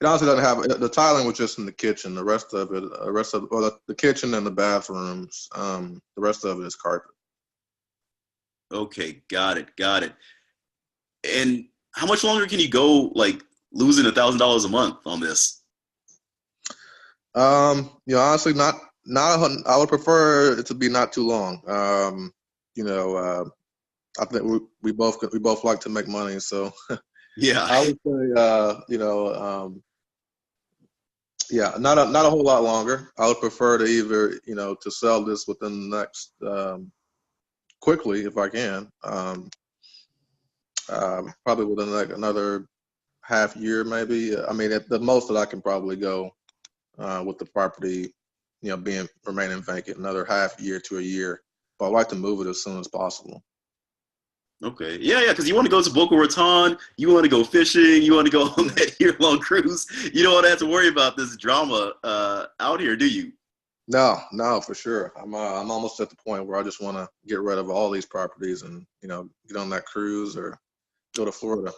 It honestly doesn't have the tiling was just in the kitchen. The kitchen and the bathrooms. The rest of it is carpet. okay, got it, got it. And how much longer can you go like losing $1,000 a month on this? Honestly, I would prefer it to be not too long. You know, I think we both like to make money, so Yeah. I would say, you know, yeah, not a whole lot longer. I would prefer to either, you know, to sell this within the next quickly if I can. Probably within like another half year, maybe. I mean, at the most that I can probably go with the property, you know, remaining vacant, another half year to a year. But I'd like to move it as soon as possible. Okay. Yeah, yeah, because you want to go to Boca Raton, you want to go fishing, you want to go on that year-long cruise. You don't want to have to worry about this drama out here, do you? No, for sure. I'm almost at the point where I just want to get rid of all these properties and, you know, get on that cruise or go to Florida.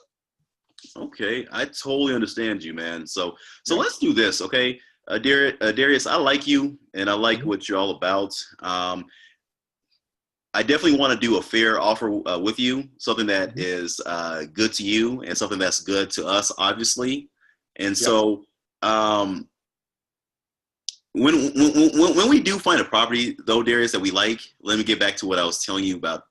Okay, I totally understand you, man. So Yeah. let's do this, okay? Darius, I like you, and I like Mhm. what you're all about. I definitely want to do a fair offer with you, something that Mhm. is good to you and something that's good to us, obviously. And Yep. so, um, when we do find a property, though, Darius, that we like, let me get back to what I was telling you about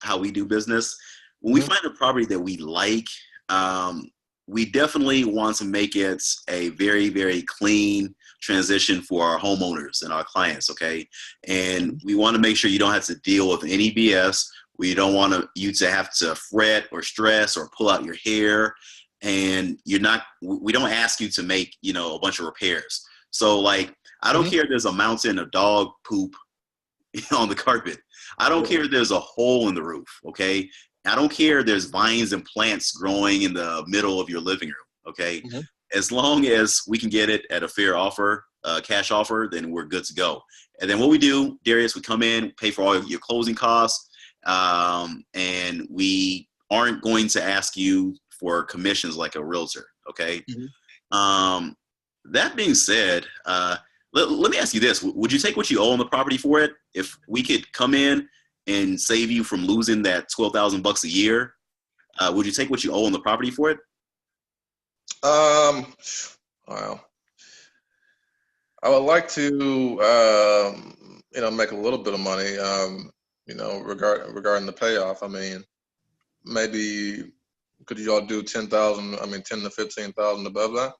how we do business. When we Mhm. find a property that we like, um, we definitely want to make it a very, very clean transition for our homeowners and our clients, okay? And Mhm. we want to make sure you don't have to deal with any BS. We don't want you to have to fret or stress or pull out your hair. And we don't ask you to make, a bunch of repairs. So, like, I don't Mhm. care if there's a mountain of dog poop on the carpet. I don't Yeah. care if there's a hole in the roof, okay? I don't care if there's vines and plants growing in the middle of your living room, okay? Mhm. As long as we can get it at a fair offer, cash offer, then we're good to go. And then what we do, Darius, we come in, pay for all your closing costs, and we aren't going to ask you for commissions like a realtor, okay? Mhm. Um, that being said, let me ask you this. Would you take what you owe on the property for it? If we could come in and save you from losing that $12,000 a year, would you take what you owe on the property for it? Um, wow. I would like to, you know, make a little bit of money, you know, regarding the payoff. I mean, maybe could you all do 10,000? I mean, 10 to 15,000 above that?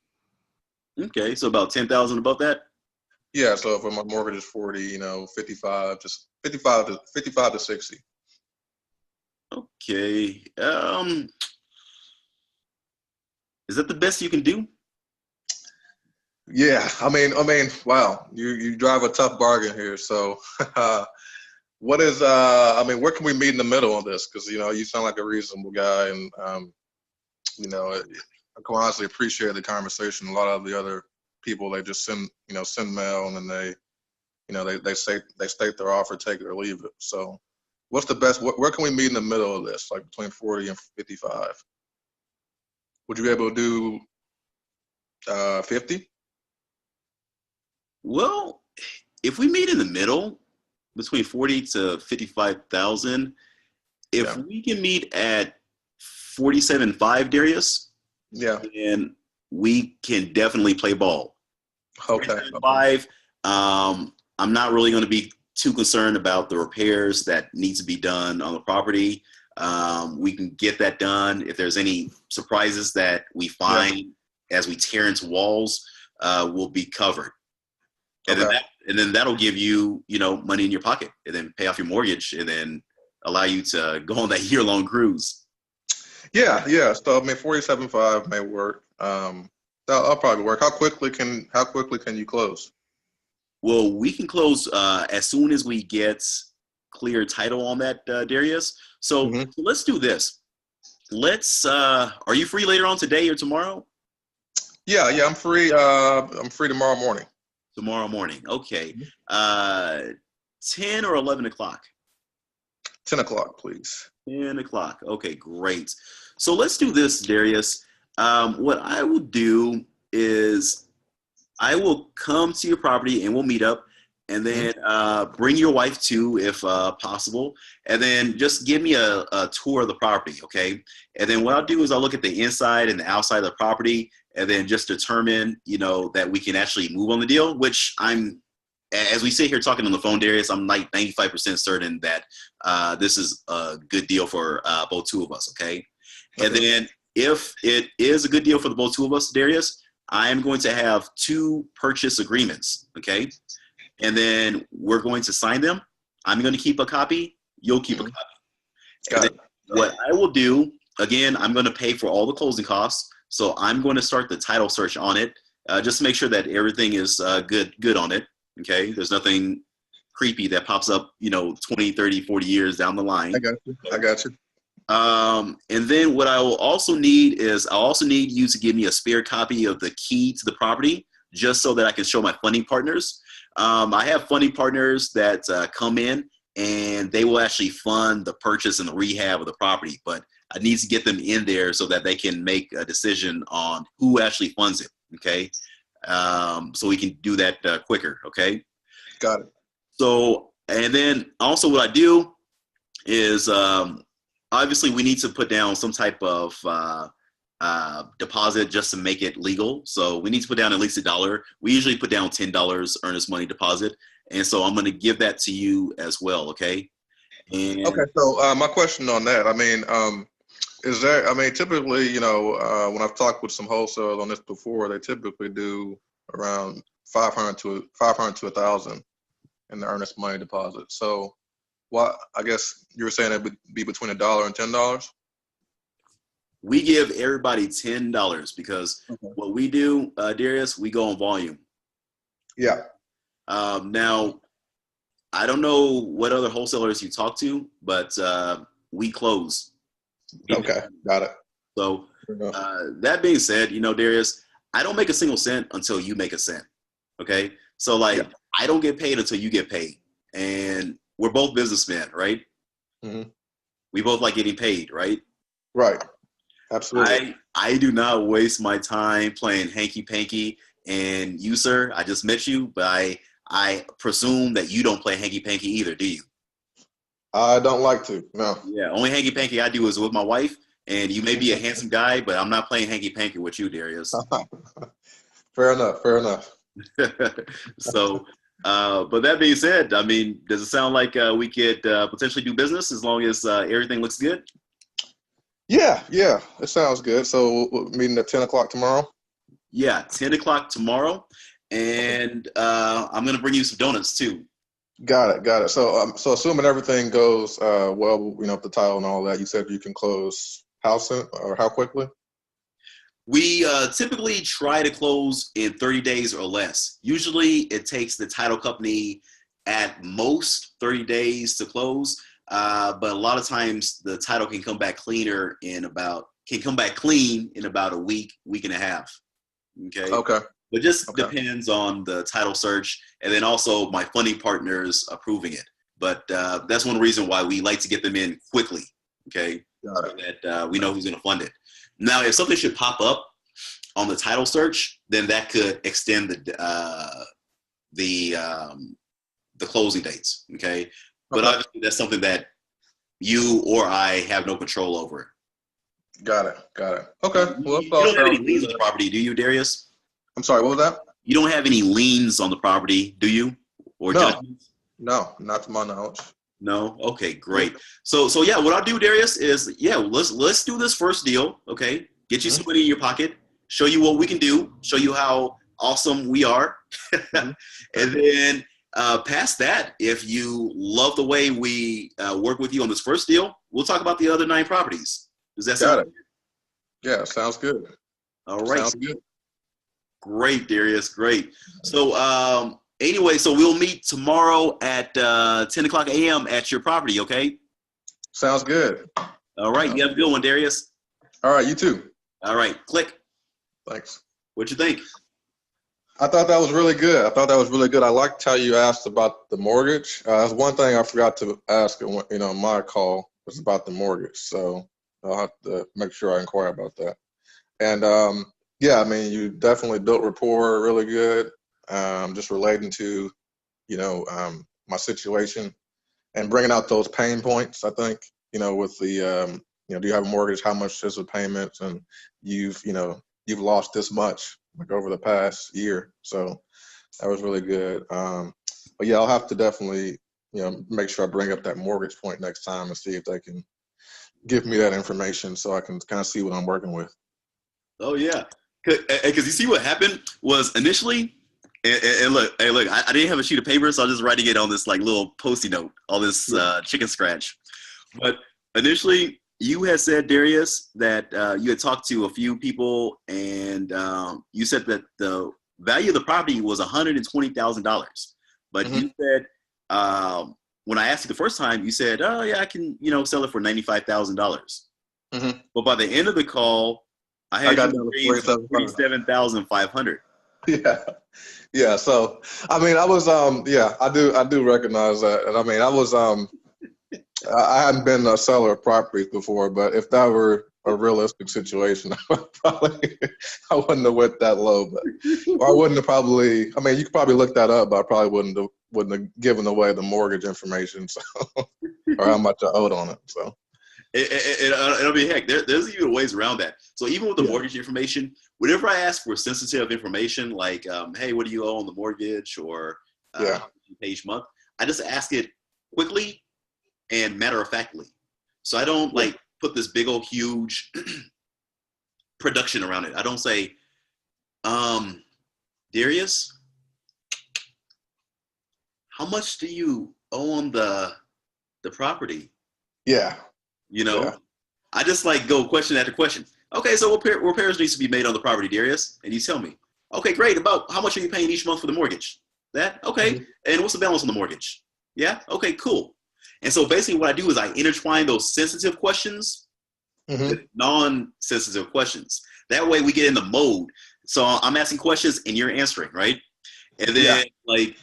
Okay, so about 10,000 above that. Yeah. So if my mortgage is 40, you know, 55 to 60. Okay. Is that the best you can do? Yeah. Wow. You drive a tough bargain here. So, what is, I mean, where can we meet in the middle on this? Because, you know, you sound like a reasonable guy, and you know, I can honestly appreciate the conversation. A lot of the other people, they just send mail, and then they state their offer, take it or leave it. So what's the best, where can we meet in the middle of this, like between 40 and 55? Would you be able to do 50? Well, if we meet in the middle between 40 to 55,000, if Yeah. we can meet at 47.5, Darius, Yeah. then we can definitely play ball. Okay. Okay. 47.5. I'm not really going to be too concerned about the repairs that need to be done on the property. We can get that done. If there's any surprises that we Yeah. find as we tear into walls, will be covered. And then Okay. that'll give you, money in your pocket, and then pay off your mortgage, and then allow you to go on that year-long cruise. Yeah. Yeah. So I mean, 47.5 may work. That'll probably work. How quickly can you close? Well, we can close as soon as we get clear title on that, Darius. So Hmm. let's do this. Are you free later on today or tomorrow? Yeah. Yeah. I'm free tomorrow morning. Tomorrow morning. Okay. Mhm. Uh, 10 or 11 o'clock? 10 o'clock, please. 10 o'clock. Okay, great. So let's do this, Darius. What I will do is I will come to your property and we'll meet up, and Hmm. then bring your wife too, if possible, and then just give me a tour of the property, okay? And then what I'll do is I'll look at the inside and the outside of the property, and then just determine, that we can actually move on the deal, which I'm as we sit here talking on the phone, Darius, I'm like 95% certain that this is a good deal for both two of us, okay? And then if it is a good deal for the both two of us, Darius, I am going to have 2 purchase agreements, okay? And then we're going to sign them. I'm going to keep a copy. You'll keep a copy. And then what I will do, again, I'm going to pay for all the closing costs. So I'm going to start the title search on it, just to make sure that everything is good on it. Okay, there's nothing creepy that pops up, 20, 30, 40 years down the line. I got you. And then what I will also need is I'll also need you to give me a spare copy of the key to the property, just so that I can show my funding partners. I have funding partners that come in and they will actually fund the purchase and the rehab of the property, but I need to get them in there so that they can make a decision on who actually funds it. Okay. So we can do that quicker. Okay. Got it. So, and then also what I do is, obviously we need to put down some type of deposit just to make it legal. So we need to put down at least $1. We usually put down $10 earnest money deposit. And so I'm going to give that to you as well. Okay. And okay. So my question on that, is there, typically, when I've talked with some wholesalers on this before, they typically do around 500 to 1,000 in the earnest money deposit. So what, I guess you were saying it would be between $1 and $10? We give everybody $10 because what we do, Darius, we go on volume. Yeah. Now, I don't know what other wholesalers you talk to, but we close. Okay, got it. So that being said, Darius, I don't make a single cent until you make a cent. Okay. So I don't get paid until you get paid. And we're both businessmen, right? Mm-hmm. We both like getting paid, right? Right. Absolutely. I do not waste my time playing hanky-panky. And you, sir, I just met you, but I presume that you don't play hanky-panky either, do you? I don't like to, no. Yeah, only hanky-panky I do is with my wife. And you may be a handsome guy, but I'm not playing hanky-panky with you, Darius. Fair enough. So, but that being said, does it sound like we could potentially do business as long as everything looks good? Yeah, it sounds good. So we'll meeting at 10 o'clock tomorrow? Yeah, 10 o'clock tomorrow. And I'm going to bring you some donuts too. Got it. So assuming everything goes well, the title and all that, you said you can close how soon or how quickly? We typically try to close in 30 days or less. Usually it takes the title company at most 30 days to close. But a lot of times the title can come back clean in about a week and a half. Okay. It just depends on the title search and then also my funding partners approving it. But that's one reason why we like to get them in quickly. Okay. So that we know who's going to fund it. Now, if something should pop up on the title search, then that could extend the closing dates. Okay. But obviously that's something that you or I have no control over. Got it. Okay. Well, you don't have any liens on the property, do you, Darius? I'm sorry, what was that? You don't have any liens on the property, do you? Or judgments? No, not to my knowledge. No? Okay, great. So yeah, what I'll do, Darius, is let's do this first deal, okay? Get you some money in your pocket, show you what we can do, show you how awesome we are. And then past that, if you love the way we work with you on this first deal, we'll talk about the other 9 properties. Does that sound good? Yeah, sounds good. All right. Sounds good. Great, Darius. Great. So anyway, so we'll meet tomorrow at 10 o'clock a.m. at your property, okay? Sounds good. All right. You have a good one, Darius. All right, you too. All right. Click. Thanks. What'd you think? I thought that was really good. I liked how you asked about the mortgage. That's one thing I forgot to ask, my call was about the mortgage. So I'll have to make sure I inquire about that. And you definitely built rapport really good, just relating to, my situation and bringing out those pain points, I think, with the, do you have a mortgage? How much is the payments? And you've lost this much like over the past year. So that was really good. But yeah, I'll have to definitely, make sure I bring up that mortgage point next time and see if they can give me that information so I can kind of see what I'm working with. Oh yeah, because you see what happened was initially, and look, hey, look, I didn't have a sheet of paper, so I was just writing it on this like little post-it note, all this chicken scratch. But initially, you had said, Darius, that you had talked to a few people, and you said that the value of the property was $120,000. But you said, when I asked you the first time, you said, "Oh yeah, I can, sell it for $95,000." But by the end of the call, I had got you $47,500. Yeah. So, I mean, I was, I do recognize that. And I mean, I hadn't been a seller of properties before, but if that were a realistic situation, I wouldn't have went that low, or I wouldn't have probably, I mean, you could probably look that up, but I probably wouldn't have given away the mortgage information, so, or how much I owed on it. So. I mean, heck, there's even ways around that. So even with the mortgage information, whenever I ask for sensitive information, like, hey, what do you owe on the mortgage, or each month, I just ask it quickly and matter-of-factly. So I don't like put this big old huge production around it. I don't say, Darius, how much do you owe on the property? Yeah. I just like go question after question. Okay, so what repairs needs to be made on the property, Darius? And you tell me. Okay, great. About how much are you paying each month for the mortgage? That? Okay. And what's the balance on the mortgage? Yeah? Okay, cool. And so basically what I do is I intertwine those sensitive questions with non-sensitive questions. That way we get in the mode. So I'm asking questions and you're answering, right? And then like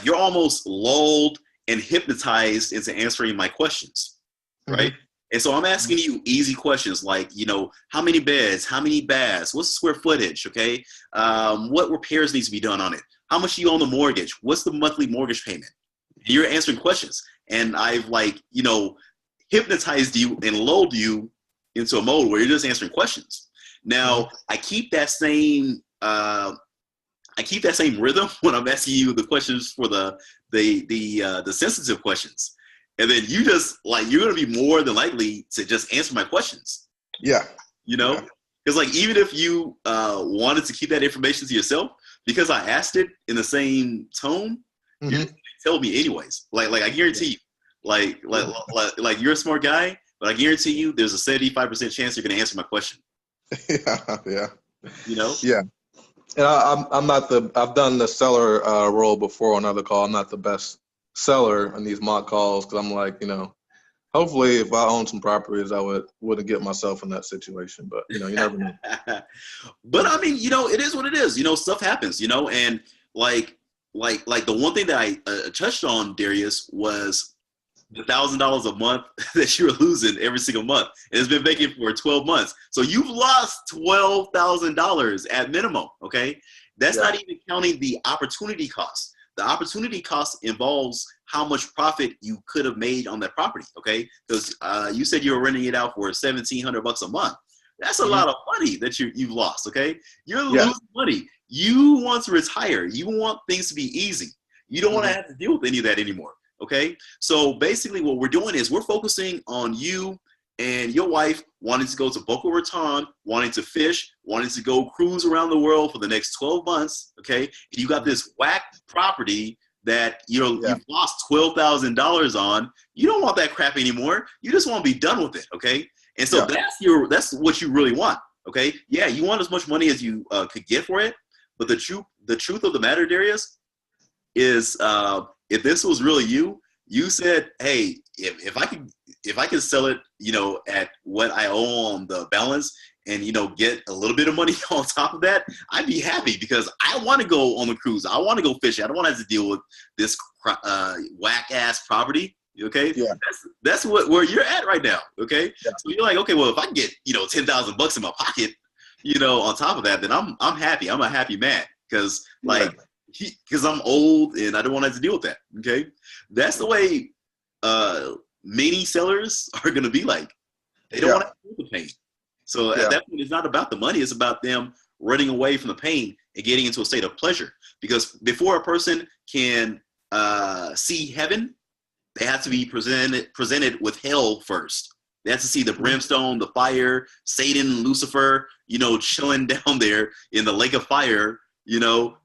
you're almost lulled and hypnotized into answering my questions. Right. And so I'm asking you easy questions like, how many beds, how many baths, what's the square footage? Okay. What repairs needs to be done on it? How much do you own the mortgage? What's the monthly mortgage payment? And you're answering questions. And I've hypnotized you and lulled you into a mode where you're just answering questions. Now I keep that same rhythm when I'm asking you the questions for the sensitive questions. And then you just you're going to be more than likely to just answer my questions. Yeah. Because even if you wanted to keep that information to yourself, because I asked it in the same tone, you tell me anyways. I guarantee you, you're a smart guy, but I guarantee you there's a 75% chance you're going to answer my question. Yeah. Yeah. And I've done the seller role before on another call. I'm not the best seller in these mock calls because I'm like, hopefully if I own some properties, I wouldn't get myself in that situation. But you never know. But I mean, it is what it is. Stuff happens. And like the one thing that I touched on, Darius, was the $1,000 a month that you're losing every single month. And it's been vacant for 12 months. So you've lost $12,000 at minimum. Okay, that's not even counting the opportunity cost. The opportunity cost involves how much profit you could have made on that property, okay? Because you said you were renting it out for $1,700 a month. That's a lot of money that you've lost, okay? You're losing money. You want to retire. You want things to be easy. You don't want to have to deal with any of that anymore, okay? So basically what we're doing is we're focusing on you and your wife wanting to go to Boca Raton, wanting to fish, wanting to go cruise around the world for the next 12 months, okay? And you got this whack property that you've lost $12,000 on. You don't want that crap anymore. You just want to be done with it, okay? And so that's what you really want, okay? Yeah, you want as much money as you could get for it, but the truth of the matter, Darius, is if this was really you said, hey, if I could sell it, at what I owe on the balance and, get a little bit of money on top of that, I'd be happy because I want to go on the cruise. I want to go fishing. I don't want to have to deal with this whack ass property. Okay. Yeah. That's where you're at right now. Okay. Yeah. So you're like, okay, well, if I can get, $10,000 in my pocket, on top of that, then I'm happy. I'm a happy man because because I'm old and I don't want to have to deal with that. Okay. That's the way many sellers are going to be like. They don't want to deal with the pain. So at that point, it's not about the money. It's about them running away from the pain and getting into a state of pleasure. Because before a person can see heaven, they have to be presented with hell first. They have to see the brimstone, the fire, Satan, Lucifer, chilling down there in the lake of fire,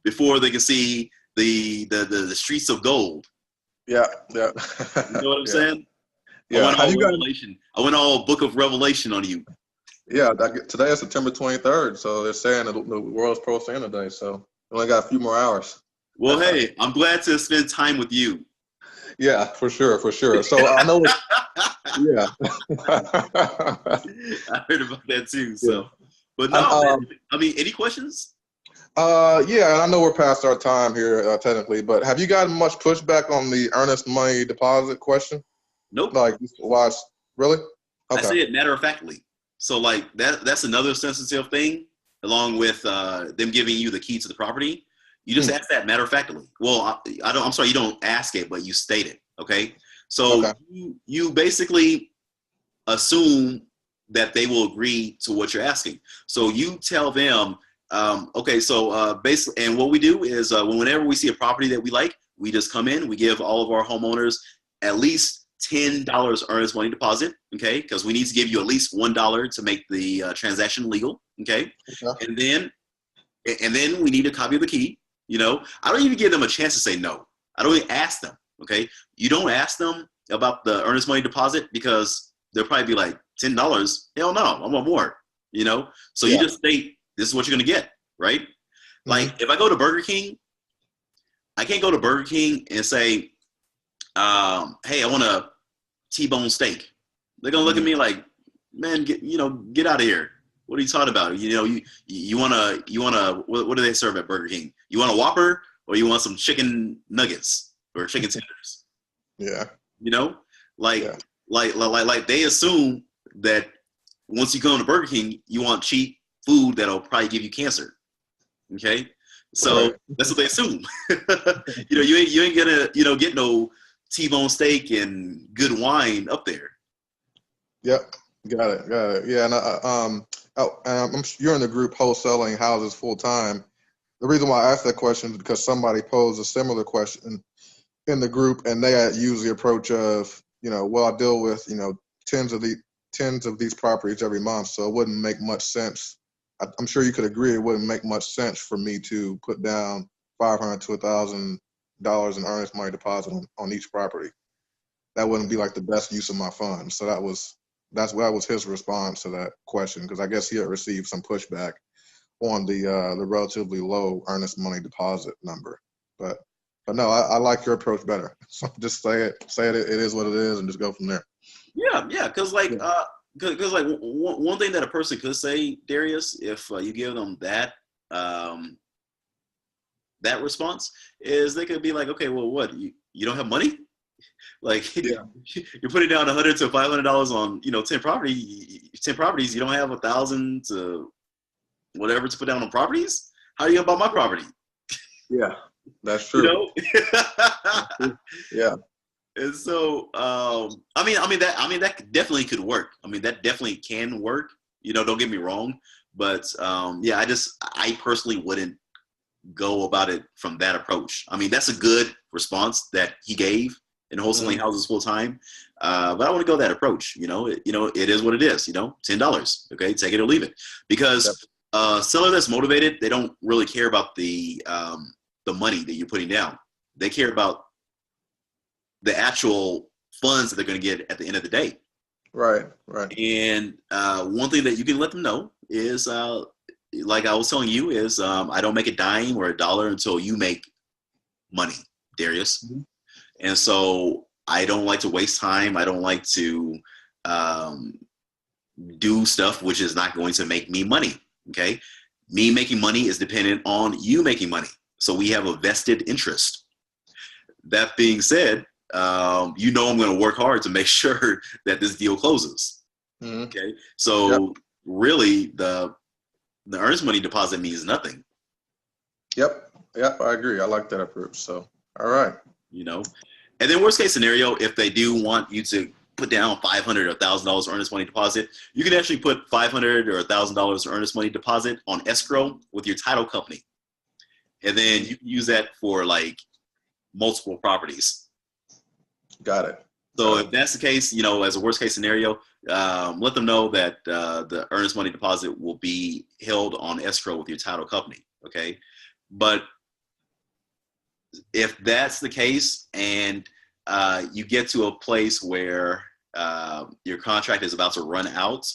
before they can see the streets of gold. Yeah, yeah. You know what I'm saying? Yeah. I went all Revelation. I went all Book of Revelation on you. Yeah, today is September 23rd, so they're saying the world's supposed to end today. So we only got a few more hours. Well, hey, I'm glad to spend time with you. Yeah, for sure. So I know. Yeah. I heard about that too. So, yeah. But no, any questions? Yeah, and I know we're past our time here technically, but have you gotten much pushback on the earnest money deposit question? Nope. Like, why? Really? Okay. I say it matter of factly. So, like that's another sensitive thing, along with them giving you the key to the property. You just ask that matter of factly. Well, I'm sorry, you don't ask it, but you state it. Okay. So you basically assume that they will agree to what you're asking. So you tell them, basically, and what we do is whenever we see a property that we like, we just come in, we give all of our homeowners at least $10 earnest money deposit, okay? Because we need to give you at least $1 to make the transaction legal, okay? And then we need a copy of the key. I don't even give them a chance to say no. I don't even ask them, okay? You don't ask them about the earnest money deposit because they'll probably be like, $10? Hell no, I want more, So you just state, this is what you're going to get, right? Like, if I go to Burger King, I can't go to Burger King and say, hey, I want a T-bone steak. They're going to look at me like, man, get out of here. What are you talking about? You want to, what do they serve at Burger King? You want a Whopper or you want some chicken nuggets or chicken tenders? Yeah. Like they assume that once you go to Burger King, you want cheap food that'll probably give you cancer. Okay. So that's what they assume. You ain't gonna, get no T-bone steak and good wine up there. Yep. Got it. Yeah. And you're in the group wholesaling houses full time. The reason why I asked that question is because somebody posed a similar question in the group, and they had used the approach of, well, I deal with, tens of these properties every month, so it wouldn't make much sense. I'm sure you could agree it wouldn't make much sense for me to put down $500 to $1,000 in earnest money deposit on each property. That wouldn't be like the best use of my funds. So that was his response to that question, because I guess he had received some pushback on the relatively low earnest money deposit number. But no, I like your approach better. So just say it. It is what it is, and just go from there. Yeah, because one thing that a person could say, Darius, if you give them that that response, is they could be like, okay, well, what, you don't have money? Like, you're putting down $100 to $500 on 10 properties. You don't have $1,000 to whatever to put down on properties. How are you gonna buy my property? Yeah, that's true. Yeah. And so, that definitely could work. That definitely can work. Don't get me wrong, but I personally wouldn't go about it from that approach. That's a good response that he gave in wholesaling houses full time, but I want to go that approach. It is what it is. $10. Okay, take it or leave it. Because seller that's motivated, they don't really care about the money that you're putting down. They care about the actual funds that they're going to get at the end of the day. Right. And one thing that you can let them know is, like I was telling you, is I don't make a dime or a dollar until you make money, Darius. And so I don't like to waste time. I don't like to do stuff which is not going to make me money. Okay. Me making money is dependent on you making money. So we have a vested interest. That being said, I'm going to work hard to make sure that this deal closes. Okay. So really the earnest money deposit means nothing. Yep. I agree. I like that approach. So, all right. And then worst case scenario, if they do want you to put down $500 or $1,000 earnest money deposit, you can actually put $500 or $1,000 earnest money deposit on escrow with your title company. And then you can use that for multiple properties. Got it. So if that's the case, you know, as a worst case scenario, let them know that the earnest money deposit will be held on escrow with your title company. Okay. But if that's the case and you get to a place where your contract is about to run out,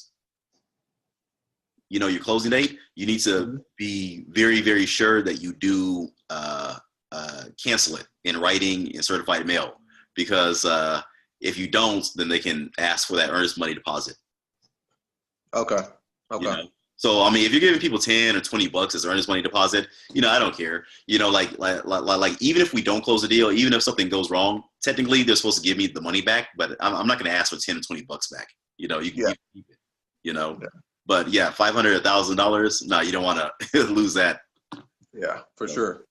you know, your closing date, you need to be very, very sure that you do cancel it in writing in certified mail, because if you don't, then they can ask for that earnest money deposit. Okay. You know? So, I mean, if you're giving people 10 or 20 bucks as earnest money deposit, you know, I don't care. You know, like even if we don't close the deal, even if something goes wrong, technically they're supposed to give me the money back, but I'm not going to ask for 10 or 20 bucks back. You know, you can keep it, you know. Yeah. But yeah, $500, $1,000, no, you don't want to lose that. Yeah, for sure.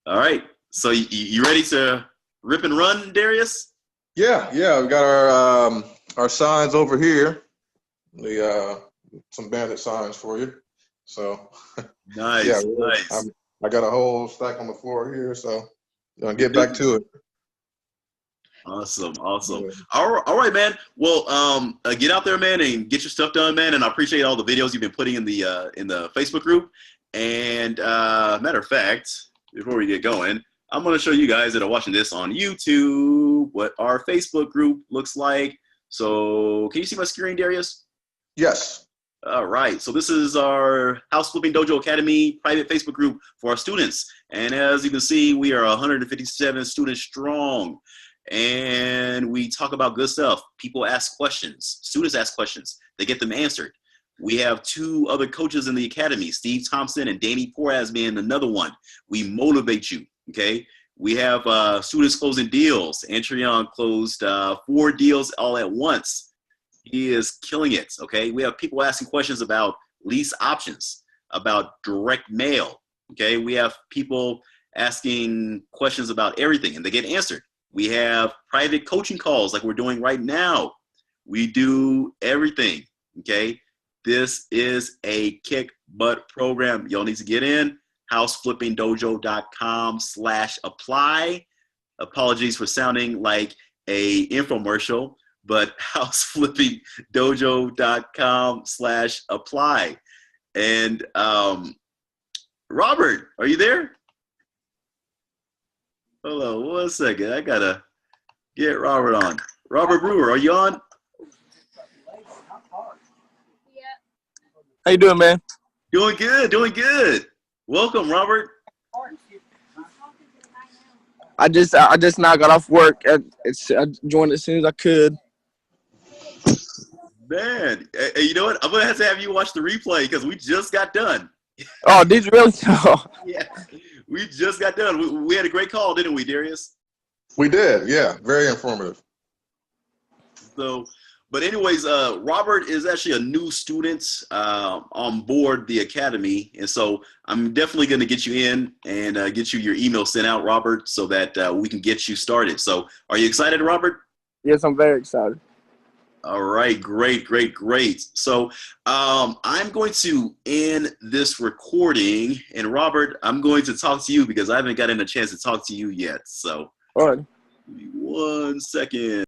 All right. So you ready to rip and run, Darius? Yeah. We got our signs over here. Some bandit signs for you. So nice. Yeah, nice. I got a whole stack on the floor here, so gonna get back to it. Awesome. Yeah. All right, man. Well, get out there, man, and get your stuff done, man. And I appreciate all the videos you've been putting in the Facebook group. And matter of fact, before we get going, I'm going to show you guys that are watching this on YouTube what our Facebook group looks like. So can you see my screen, Darius? Yes. All right. So this is our House Flipping Dojo Academy private Facebook group for our students. And as you can see, we are 157 students strong. And we talk about good stuff. People ask questions. Students ask questions. They get them answered. We have 2 other coaches in the academy, Steve Thompson and Danny Porras being another one. We motivate you. Okay, we have students closing deals. Antrion closed 4 deals all at once. He is killing it. Okay, we have people asking questions about lease options, about direct mail. Okay, we have people asking questions about everything, and they get answered. We have private coaching calls like we're doing right now. We do everything. Okay, this is a kick butt program. Y'all need to get in. houseflippingdojo.com/apply. Apologies for sounding like a infomercial, but houseflippingdojo.com/apply. And Robert, are you there? Hold on 1 second. I gotta get Robert on. Robert Brewer, are you on? How you doing, man? Doing good. Welcome, Robert. I just now got off work. I joined as soon as I could. Man, hey, you know what? I'm gonna have to have you watch the replay because we just got done. Oh, did you really? Yeah, we just got done. We had a great call, didn't we, Darius? We did. Yeah, very informative. So, but anyways, Robert is actually a new student on board the academy, and so I'm definitely going to get you in and get you your email sent out, Robert, so that we can get you started. So, are you excited, Robert? Yes, I'm very excited. All right, great. So I'm going to end this recording, and Robert, I'm going to talk to you because I haven't gotten a chance to talk to you yet. So, all right. Give me 1 second.